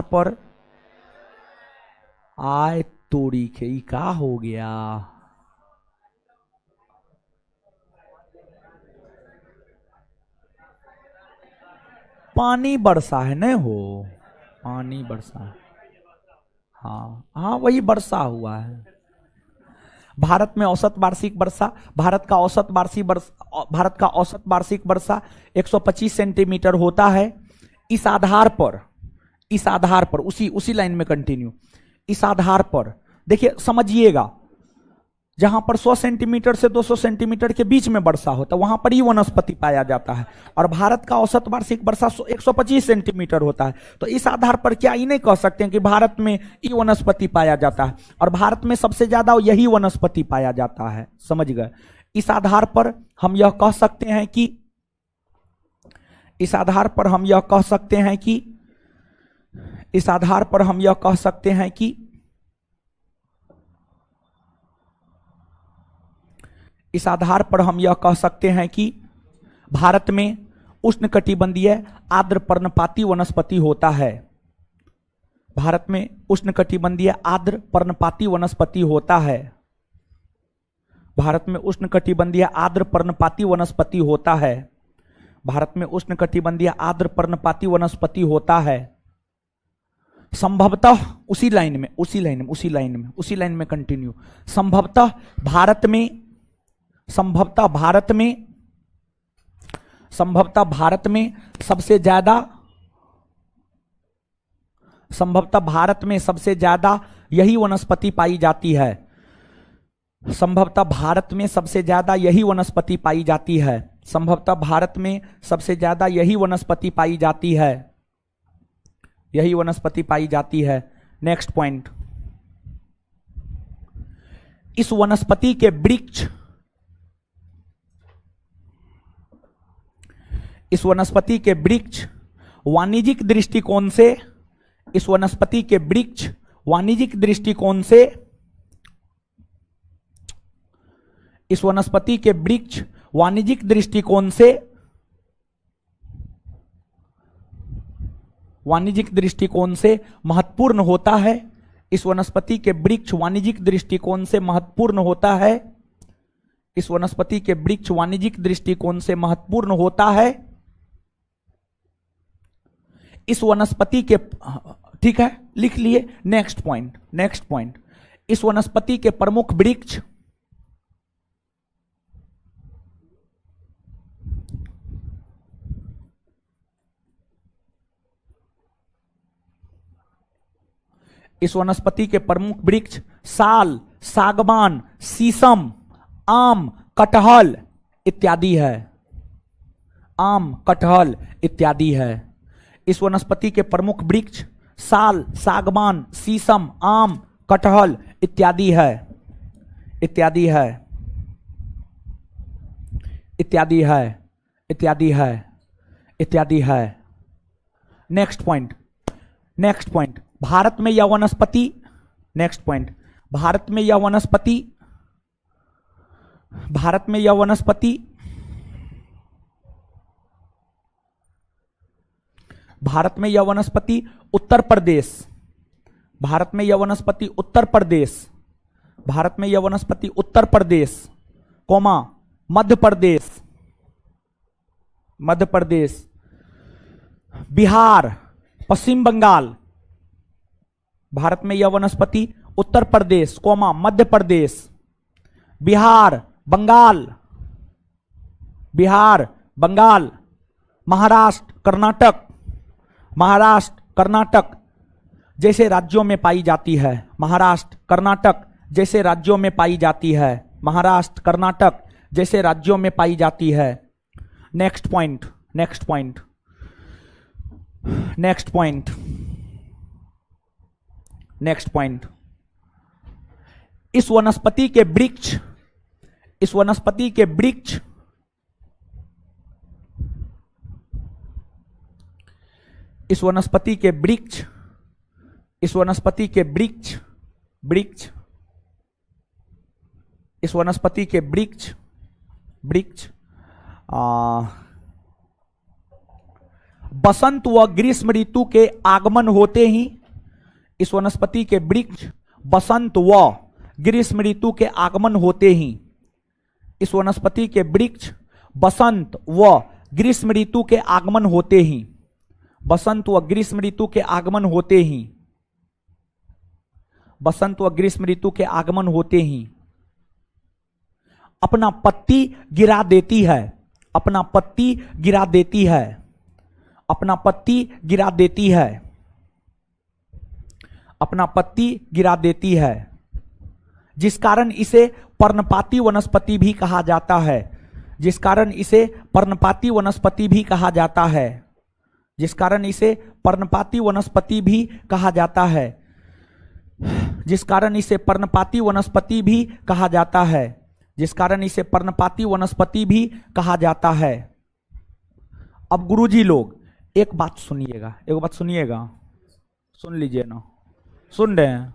पर आय तोड़ी के का हो गया, पानी बरसा है न हो, पानी बरसा है। हाँ हाँ, वही वर्षा हुआ है। भारत में औसत वार्षिक वर्षा, भारत का औसत वार्षिक वर्षा 125 सेंटीमीटर होता है। इस आधार पर उसी लाइन में कंटिन्यू, इस आधार पर देखिए समझिएगा, जहां पर 100 सेंटीमीटर से 200 सेंटीमीटर के बीच में वर्षा होता है वहां पर ही वनस्पति पाया जाता है। और भारत का औसत वार्षिक वर्षा 125 सेंटीमीटर होता है। तो इस आधार पर क्या ये नहीं कह सकते हैं कि भारत में ये वनस्पति पाया जाता है और भारत में सबसे ज्यादा यही वनस्पति पाया जाता है। समझ गए? इस आधार पर हम यह कह सकते हैं कि इस आधार पर हम यह कह सकते हैं कि इस आधार पर हम यह कह सकते हैं कि इस आधार पर हम यह कह सकते हैं कि भारत में उष्णकटिबंधीय आर्द्र पर्णपाती वनस्पति होता है। भारत में उष्णकटिबंधीय आर्द्र पर्णपाती वनस्पति होता है। भारत में उष्णकटिबंधीय आर्द्र पर्णपाती वनस्पति होता है। भारत में उष्णकटिबंधीय आर्द्र पर्णपाती वनस्पति होता है। संभवतः उसी लाइन में कंटिन्यू। संभवतः भारत में सबसे ज्यादा यही वनस्पति पाई जाती है। संभवतः भारत में सबसे ज्यादा यही वनस्पति पाई जाती है। संभवतः भारत में सबसे ज्यादा यही वनस्पति पाई जाती है। यही वनस्पति पाई जाती है। नेक्स्ट पॉइंट, इस वनस्पति के वृक्ष वाणिज्यिक दृष्टिकोण से इस वनस्पति के वृक्ष वाणिज्यिक दृष्टिकोण से इस वनस्पति के वृक्ष वाणिज्यिक दृष्टिकोण से महत्वपूर्ण होता है। इस वनस्पति के वृक्ष वाणिज्यिक दृष्टिकोण से महत्वपूर्ण होता है। इस वनस्पति के वृक्ष वाणिज्यिक दृष्टिकोण से महत्वपूर्ण होता है। इस वनस्पति के, ठीक है, लिख लिए। नेक्स्ट पॉइंट, इस वनस्पति के प्रमुख वृक्ष साल, सागवान, शीशम, आम, कटहल इत्यादि है। आम, कटहल इत्यादि है। इस वनस्पति के प्रमुख वृक्ष साल, सागवान, शीशम, आम, कटहल इत्यादि है। इत्यादि है। इत्यादि है। इत्यादि है। इत्यादि है। नेक्स्ट पॉइंट, भारत में यह वनस्पति, नेक्स्ट पॉइंट, भारत में यह वनस्पति उत्तर प्रदेश, भारत में यह वनस्पति उत्तर प्रदेश, कोमा, मध्य प्रदेश, बिहार, पश्चिम बंगाल। भारत में यह वनस्पति उत्तर प्रदेश, कोमा, मध्य प्रदेश, बिहार, बंगाल, महाराष्ट्र, कर्नाटक जैसे राज्यों में पाई जाती है। महाराष्ट्र, कर्नाटक जैसे राज्यों में पाई जाती है। महाराष्ट्र, कर्नाटक जैसे राज्यों में पाई जाती है। नेक्स्ट पॉइंट, इस वनस्पति के वृक्ष बसंत व ग्रीष्म ऋतु के आगमन होते ही, इस वनस्पति के वृक्ष बसंत व ग्रीष्म ऋतु के आगमन होते ही, इस वनस्पति के वृक्ष बसंत व ग्रीष्म ऋतु के आगमन होते ही, बसंत व ग्रीष्म ऋतु के आगमन होते ही, बसंत व ग्रीष्म ऋतु के आगमन होते ही अपना पत्ती गिरा देती है। अपना पत्ती गिरा देती है। अपना पत्ती गिरा देती है। अपना पत्ती गिरा देती है। जिस कारण इसे पर्णपाती वनस्पति भी कहा जाता है, जिस कारण इसे पर्णपाती वनस्पति भी कहा जाता है, जिस कारण इसे पर्णपाती वनस्पति भी कहा जाता है, जिस कारण इसे पर्णपाती वनस्पति भी कहा जाता है, जिस कारण इसे पर्णपाती वनस्पति भी कहा जाता है। अब गुरुजी लोग एक बात सुनिएगा, एक बात सुनिएगा, सुन लीजिए ना, सुन रहे हैं,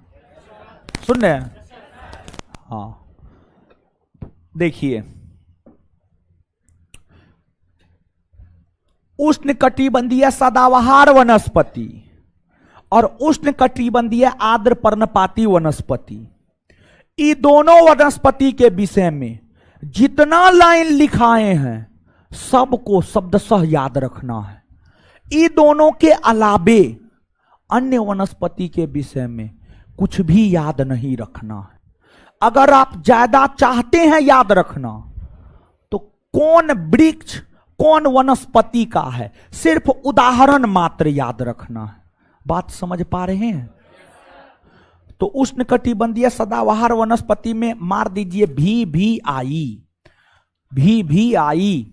सुन रहे हैं? हाँ, देखिए, उष्णकटिबंधीय सदाबहार वनस्पति और उष्णकटिबंधीय आर्द्र पर्णपाती वनस्पति, ये दोनों वनस्पति के विषय में जितना लाइन लिखाए हैं सबको शब्दशः याद रखना है। ये दोनों के अलावे अन्य वनस्पति के विषय में कुछ भी याद नहीं रखना है। अगर आप ज्यादा चाहते हैं याद रखना तो कौन वृक्ष कौन वनस्पति का है, सिर्फ उदाहरण मात्र याद रखना है। बात समझ पा रहे हैं? तो उष्णकटिबंधीय सदाबहार वनस्पति में मार दीजिए VVI, VVI,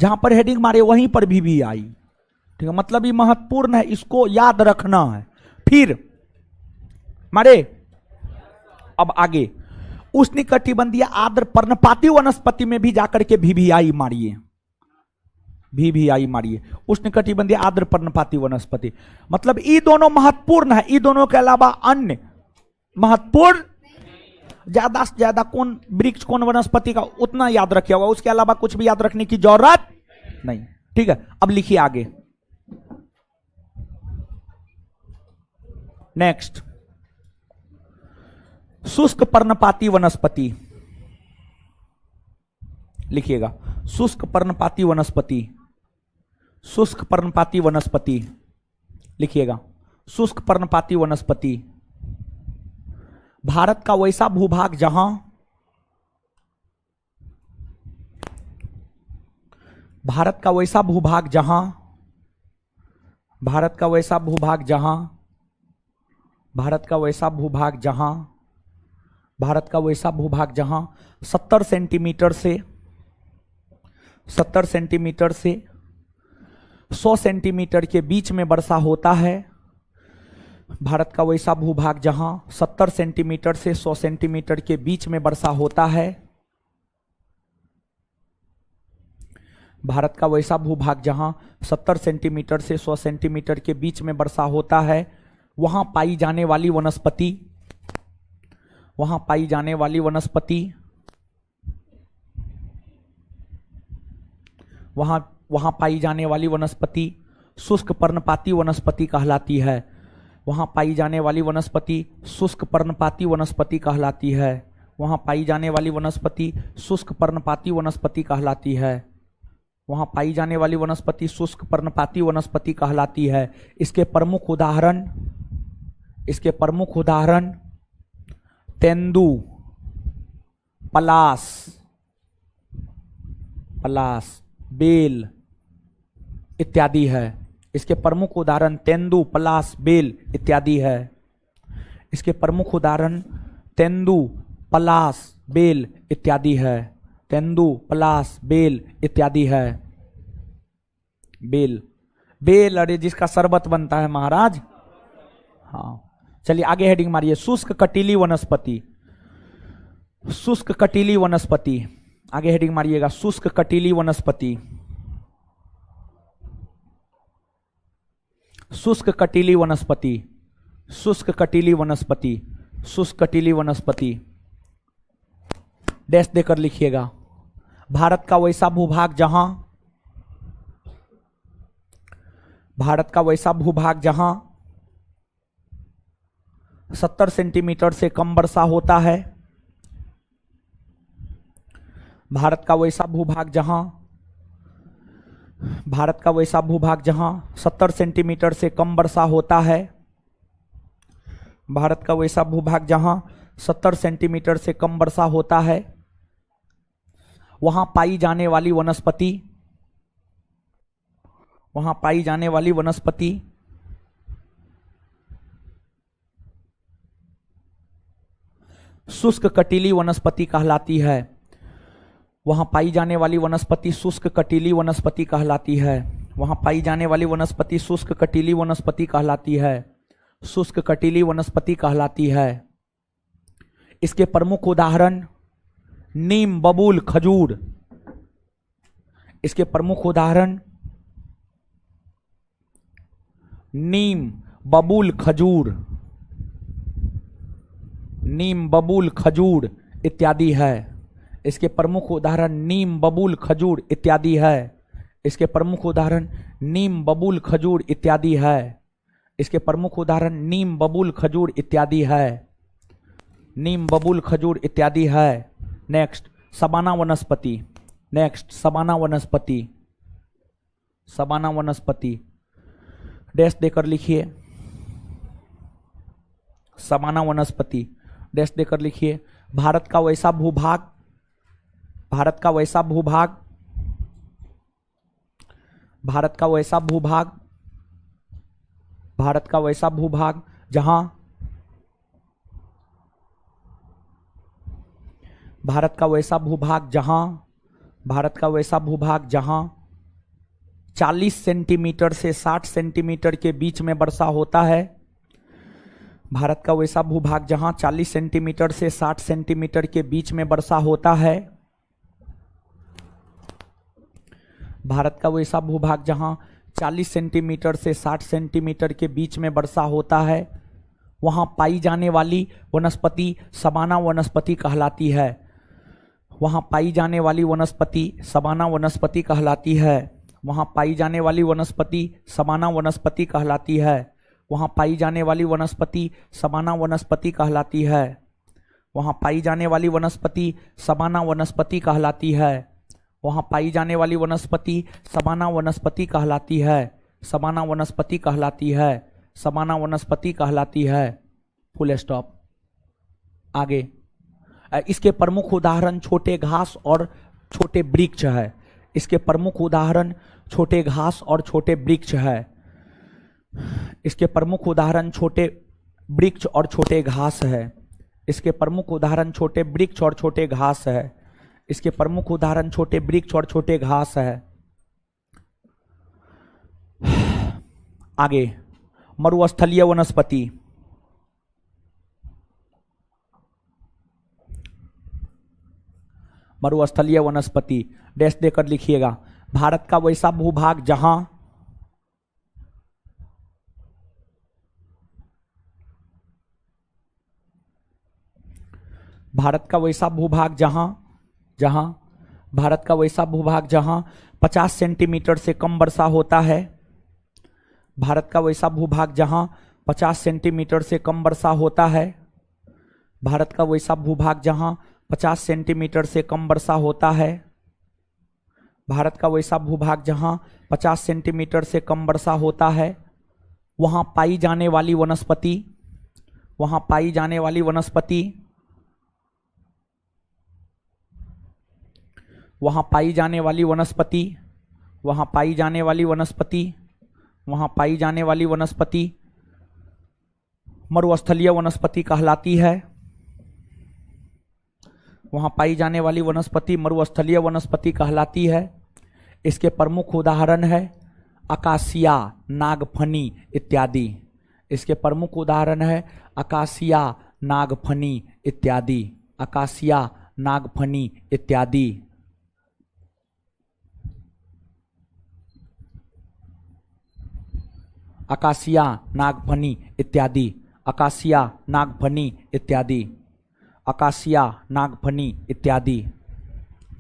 जहां पर हेडिंग मारे वहीं पर VVI, ठीक है? मतलब ये महत्वपूर्ण है, इसको याद रखना है। फिर मारे, अब आगे उष्णकटिबंधीय आर्द्र पर्णपाती वनस्पति में भी जाकर के VVI मारिए, VVI मारिए, उष्णकटिबंधीय आर्द्र पर्णपाती वनस्पति। मतलब ये दोनों महत्वपूर्ण है, ये दोनों के अलावा अन्य महत्वपूर्ण, ज्यादा से ज्यादा कौन वृक्ष कौन वनस्पति का उतना याद रखिए होगा, उसके अलावा कुछ भी याद रखने की जरूरत नहीं, ठीक है? अब लिखिए आगे, नेक्स्ट, शुष्क पर्णपाती वनस्पति, लिखिएगा शुष्क पर्णपाती वनस्पति, शुष्क पर्णपाती वनस्पति, लिखिएगा शुष्क पर्णपाती वनस्पति। भारत का वैसा भूभाग जहां भारत का वैसा भूभाग जहां भारत का वैसा भूभाग जहां भारत का वैसा भूभाग जहां भारत का वैसा भूभाग जहां 70 सेंटीमीटर से 100 सेंटीमीटर के बीच में वर्षा होता है। भारत का वैसा भूभाग जहां 70 सेंटीमीटर से 100 सेंटीमीटर के बीच में वर्षा होता है। भारत का वैसा भूभाग जहां 70 सेंटीमीटर से 100 सेंटीमीटर के बीच में वर्षा होता है, वहां पाई जाने वाली वनस्पति, वहां पाई जाने वाली वनस्पति, वहां पाई जाने वाली वनस्पति शुष्क पर्णपाती वनस्पति कहलाती है। वहां पाई जाने वाली वनस्पति शुष्क पर्णपाती वनस्पति कहलाती है। वहां पाई जाने वाली वनस्पति शुष्क पर्णपाती वनस्पति कहलाती है। वहां पाई जाने वाली वनस्पति शुष्क पर्णपाती वनस्पति कहलाती है। इसके प्रमुख उदाहरण तेंदु, पलाश, बेल इत्यादि है। इसके प्रमुख उदाहरण तेंदु, पलाश, बेल इत्यादि है। इसके प्रमुख उदाहरण तेंदु, पलाश, बेल इत्यादि है। तेंदु, पलाश, बेल इत्यादि है। बेल अरे जिसका शरबत बनता है महाराज। हाँ, चलिए आगे हेडिंग मारिए, शुष्क कटीली वनस्पति, शुष्क कटीली वनस्पति। आगे हेडिंग मारिएगा, शुष्क कटीली वनस्पति, शुष्क कटीली वनस्पति, शुष्क कटीली वनस्पति, शुष्क कटीली वनस्पति। डैश देकर लिखिएगा, भारत का वैसा भूभाग जहां 70 सेंटीमीटर से कम वर्षा होता है। भारत का वैसा भूभाग जहां 70 सेंटीमीटर से कम वर्षा होता है। भारत का वैसा भूभाग जहां 70 सेंटीमीटर से कम वर्षा होता है, वहां पाई जाने वाली वनस्पति शुष्क कटीली वनस्पति कहलाती है। वहां पाई जाने वाली वनस्पति शुष्क कटीली वनस्पति कहलाती है। वहां पाई जाने वाली वनस्पति शुष्क कटीली वनस्पति कहलाती है। शुष्क कटीली वनस्पति कहलाती है। इसके प्रमुख उदाहरण नीम, बबूल, खजूर। इसके प्रमुख उदाहरण नीम, बबूल, खजूर, नीम, बबूल, खजूर इत्यादि है। इसके प्रमुख उदाहरण नीम, बबूल, खजूर इत्यादि है। इसके प्रमुख उदाहरण नीम, बबूल, खजूर इत्यादि है। इसके प्रमुख उदाहरण नीम, बबूल, खजूर इत्यादि है। नीम, बबूल, खजूर इत्यादि है। नेक्स्ट सबाना वनस्पति। नेक्स्ट सबाना वनस्पति। सबाना वनस्पति डैश देकर लिखिए। सबाना वनस्पति डैश देकर लिखिए। भारत का वैसा भूभाग, भारत का वैसा भूभाग, भारत का वैसा भूभाग, भारत का वैसा भूभाग जहां, भारत का वैसा भूभाग जहां, भारत का वैसा भूभाग जहां 40 सेंटीमीटर से 60 सेंटीमीटर के बीच में वर्षा होता है। भारत का वैसा भूभाग जहां 40 सेंटीमीटर से 60 सेंटीमीटर के बीच में वर्षा होता है। भारत का वैसा भूभाग जहां 40 सेंटीमीटर से 60 सेंटीमीटर के बीच में वर्षा होता है, वहां पाई जाने वाली वनस्पति सबाना वनस्पति कहलाती है। वहां पाई जाने वाली वनस्पति सबाना वनस्पति कहलाती है। वहां पाई जाने वाली वनस्पति सबाना वनस्पति कहलाती है। वहां पाई जाने वाली वनस्पति सबाना वनस्पति कहलाती है। वहां पाई जाने वाली वनस्पति सबाना वनस्पति कहलाती है। वहां पाई जाने वाली वनस्पति सबाना वनस्पति कहलाती है। सबाना वनस्पति कहलाती है। सबाना वनस्पति कहलाती है। Full stop. आगे इसके प्रमुख उदाहरण छोटे घास और छोटे वृक्ष है। इसके प्रमुख उदाहरण छोटे घास और छोटे वृक्ष है। इसके प्रमुख उदाहरण छोटे वृक्ष और छोटे घास है। इसके प्रमुख उदाहरण छोटे वृक्ष और छोटे घास है। इसके प्रमुख उदाहरण छोटे वृक्ष और छोटे घास है। आगे मरुस्थलीय वनस्पति। मरुस्थलीय वनस्पति डैश देकर लिखिएगा। भारत का वैसा भूभाग जहां, भारत का वैसा भूभाग जहां, जहां भारत का वैसा भूभाग जहां 50 सेंटीमीटर से कम वर्षा होता है। भारत का वैसा भूभाग जहां 50 सेंटीमीटर से कम वर्षा होता है। भारत का वैसा भूभाग जहां 50 सेंटीमीटर से कम वर्षा होता है। भारत का वैसा भूभाग जहां 50 सेंटीमीटर से कम वर्षा होता है, वहां पाई जाने वाली वनस्पति, वहां पाई जाने वाली वनस्पति, वहां पाई जाने वाली वनस्पति, वहां पाई जाने वाली वनस्पति, वहां पाई जाने वाली वनस्पति मरुस्थलीय वनस्पति कहलाती है। वहां पाई जाने वाली वनस्पति मरुस्थलीय वनस्पति कहलाती है। इसके प्रमुख उदाहरण है अकासिया, नागफनी इत्यादि। इसके प्रमुख उदाहरण है अकासिया, नागफनी इत्यादि। अकासिया, नागफनी इत्यादि। अकासिया, नागफनी इत्यादि। अकासिया, नागफनी इत्यादि। अकासिया, नागफनी इत्यादि।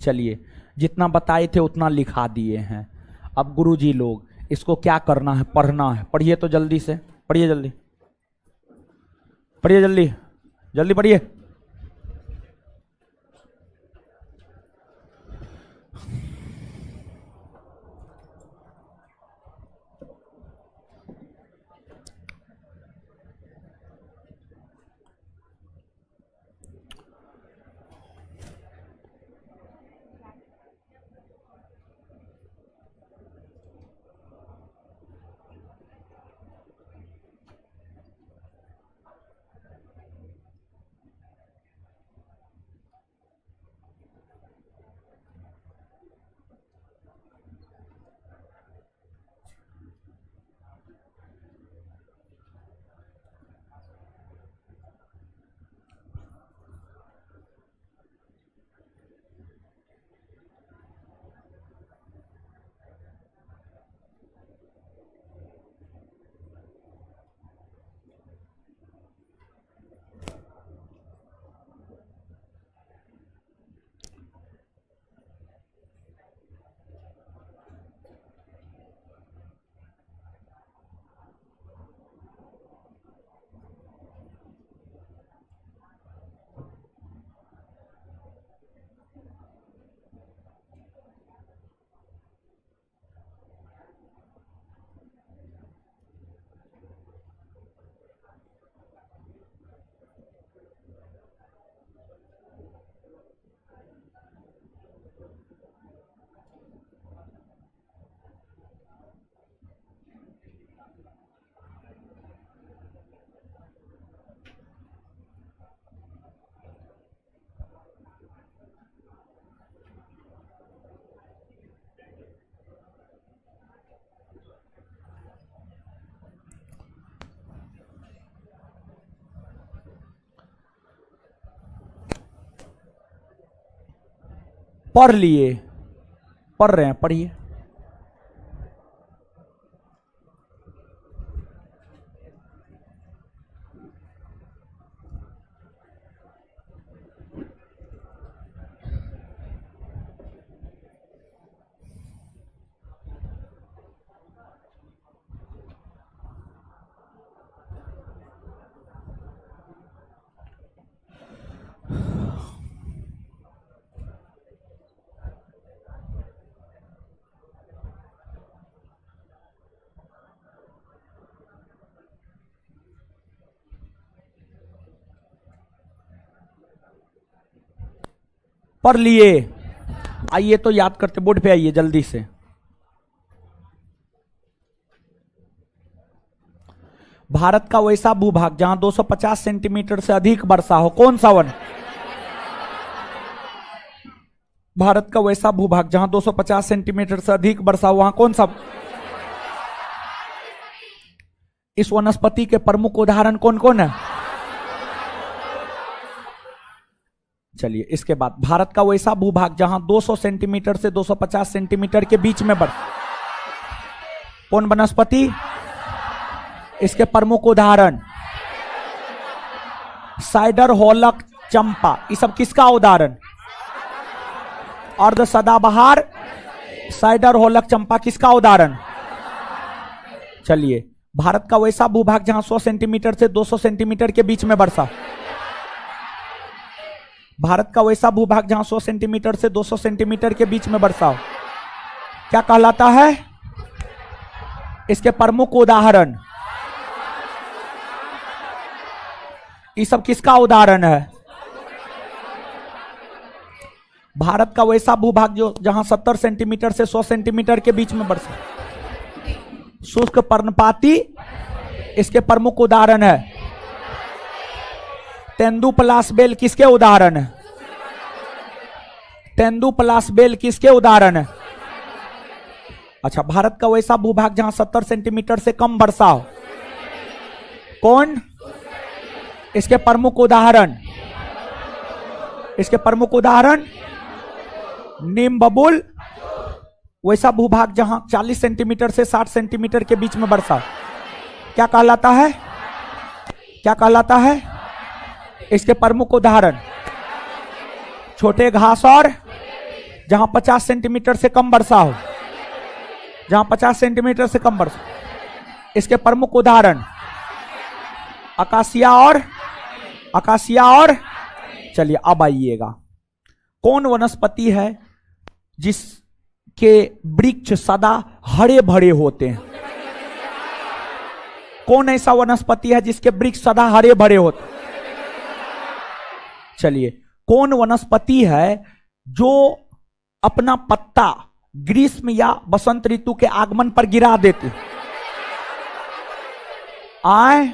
चलिए, जितना बताए थे उतना लिखा दिए हैं। अब गुरुजी लोग इसको क्या करना है, पढ़ना है। पढ़िए तो जल्दी से, पढ़िए जल्दी, पढ़िए जल्दी, जल्दी पढ़िए। पढ़ लिए, पढ़ रहे हैं, पढ़िए। पढ़ लिए, आइए तो याद करते, बोर्ड पे आइए जल्दी से। भारत का वैसा भूभाग जहां 250 सेंटीमीटर से अधिक वर्षा हो, कौन सा वन? भारत का वैसा भूभाग जहां 250 सेंटीमीटर से अधिक वर्षा हो, वहां कौन सा? इस वनस्पति के प्रमुख उदाहरण कौन कौन है? चलिए, इसके बाद भारत का वैसा भूभाग जहां 200 सेंटीमीटर से 250 सेंटीमीटर के बीच में वर्षा, कौन वनस्पति? इसके प्रमुख उदाहरण साइडर, होलक, चंपा, ये सब किसका उदाहरण? अर्ध सदाबहार, साइडर, होलक, चंपा किसका उदाहरण? चलिए, भारत का वैसा भूभाग जहां 100 सेंटीमीटर से 200 सेंटीमीटर के बीच में वर्षा, भारत का वैसा भूभाग जहां 100 सेंटीमीटर से 200 सेंटीमीटर के बीच में वर्षा हो, क्या कहलाता है? इसके प्रमुख उदाहरण, ये सब किसका उदाहरण है? भारत का वैसा भूभाग जो जहां 70 सेंटीमीटर से 100 सेंटीमीटर के बीच में वर्षा, शुष्क पर्णपाती, इसके प्रमुख उदाहरण है। तेंदुपलास बेल किसके उदाहरण है? तेंदुपलास बेल किसके उदाहरण है? अच्छा, भारत का वैसा भूभाग जहां 70 सेंटीमीटर से कम वर्षा हो, कौन? इसके प्रमुख उदाहरण, इसके प्रमुख उदाहरण नीम बबूल। वैसा भूभाग जहां 40 सेंटीमीटर से 60 सेंटीमीटर के बीच में वर्षा, क्या कहलाता है? क्या कहलाता है? इसके प्रमुख उदाहरण छोटे घास, और जहां 50 सेंटीमीटर से कम वर्षा हो, जहां 50 सेंटीमीटर से कम वर्षा, इसके प्रमुख उदाहरण अकासिया और अकासिया और चलिए, अब आइएगा, कौन वनस्पति है जिसके वृक्ष सदा हरे भरे होते हैं? कौन ऐसा वनस्पति है जिसके वृक्ष सदा हरे भरे होते हैं? चलिए, कौन वनस्पति है जो अपना पत्ता ग्रीष्म या बसंत ऋतु के आगमन पर गिरा देती? आए,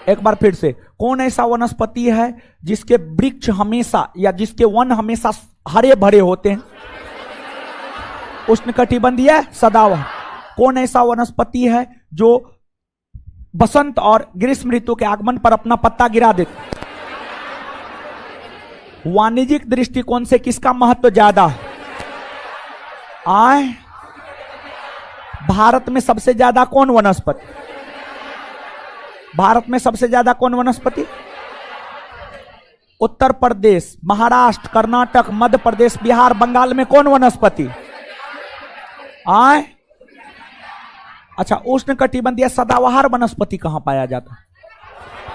एक बार फिर से, कौन ऐसा वनस्पति है जिसके वृक्ष हमेशा या जिसके वन हमेशा हरे भरे होते हैं? उष्णकटिबंधीय सदाबहार। कौन ऐसा वनस्पति है जो बसंत और ग्रीष्म ऋतु के आगमन पर अपना पत्ता गिरा देते? वाणिज्यिक दृष्टिकोण से किसका महत्व ज्यादा है? आए, भारत में सबसे ज्यादा कौन वनस्पति? भारत में सबसे ज्यादा कौन वनस्पति? उत्तर प्रदेश, महाराष्ट्र, कर्नाटक, मध्य प्रदेश, बिहार, बंगाल में कौन वनस्पति? आए, अच्छा, उष्णकटिबंधीय सदाबहार वनस्पति कहां पाया जाता है?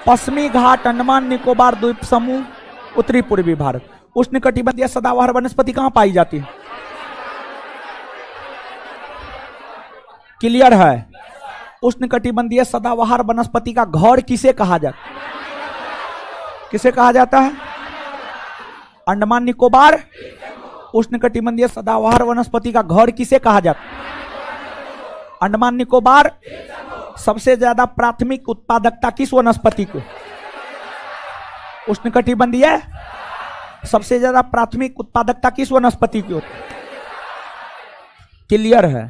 पश्चिमी घाट, अंडमान निकोबार द्वीप समूह, उत्तरी पूर्वी भारत। उष्णकटिबंधीय सदाबहार वनस्पति कहां पाई जाती है? क्लियर है? उष्णकटिबंधीय सदाबहार वनस्पति का घर किसे कहा जाता है? किसे कहा जाता है? अंडमान निकोबार। उष्णकटिबंधीय सदाबहार वनस्पति का घर किसे कहा जाता है? अंडमान निकोबार। सबसे ज्यादा प्राथमिक उत्पादकता किस वनस्पति को? उष्णकटिबंधीय। सबसे ज्यादा प्राथमिक उत्पादकता किस वनस्पति की होती है? क्लियर है?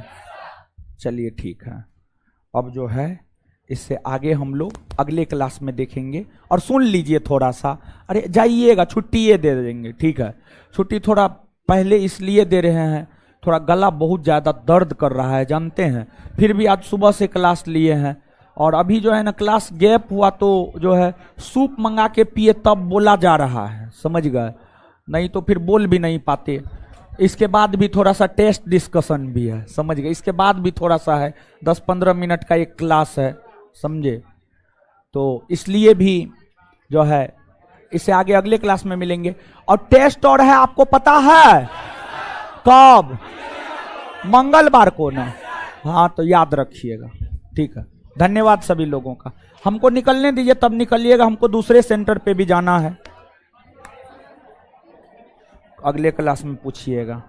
चलिए, ठीक है। अब जो है इससे आगे हम लोग अगले क्लास में देखेंगे। और सुन लीजिए थोड़ा सा, अरे जाइएगा, छुट्टी ये दे देंगे, ठीक है। छुट्टी थोड़ा पहले इसलिए दे रहे हैं, थोड़ा गला बहुत ज़्यादा दर्द कर रहा है, जानते हैं। फिर भी आज सुबह से क्लास लिए हैं, और अभी जो है ना क्लास गैप हुआ तो जो है सूप मंगा के पिए तब बोला जा रहा है, समझ गए, नहीं तो फिर बोल भी नहीं पाते। इसके बाद भी थोड़ा सा टेस्ट डिस्कशन भी है, समझ गए। इसके बाद भी थोड़ा सा है, 10-15 मिनट का एक क्लास है, समझे। तो इसलिए भी जो है इससे आगे अगले क्लास में मिलेंगे। और टेस्ट और है, आपको पता है कब? मंगलवार को ना, हाँ तो याद रखिएगा, ठीक है। धन्यवाद सभी लोगों का। हमको निकलने दीजिए, तब निकलिएगा, हमको दूसरे सेंटर पे भी जाना है। अगले क्लास में पूछिएगा।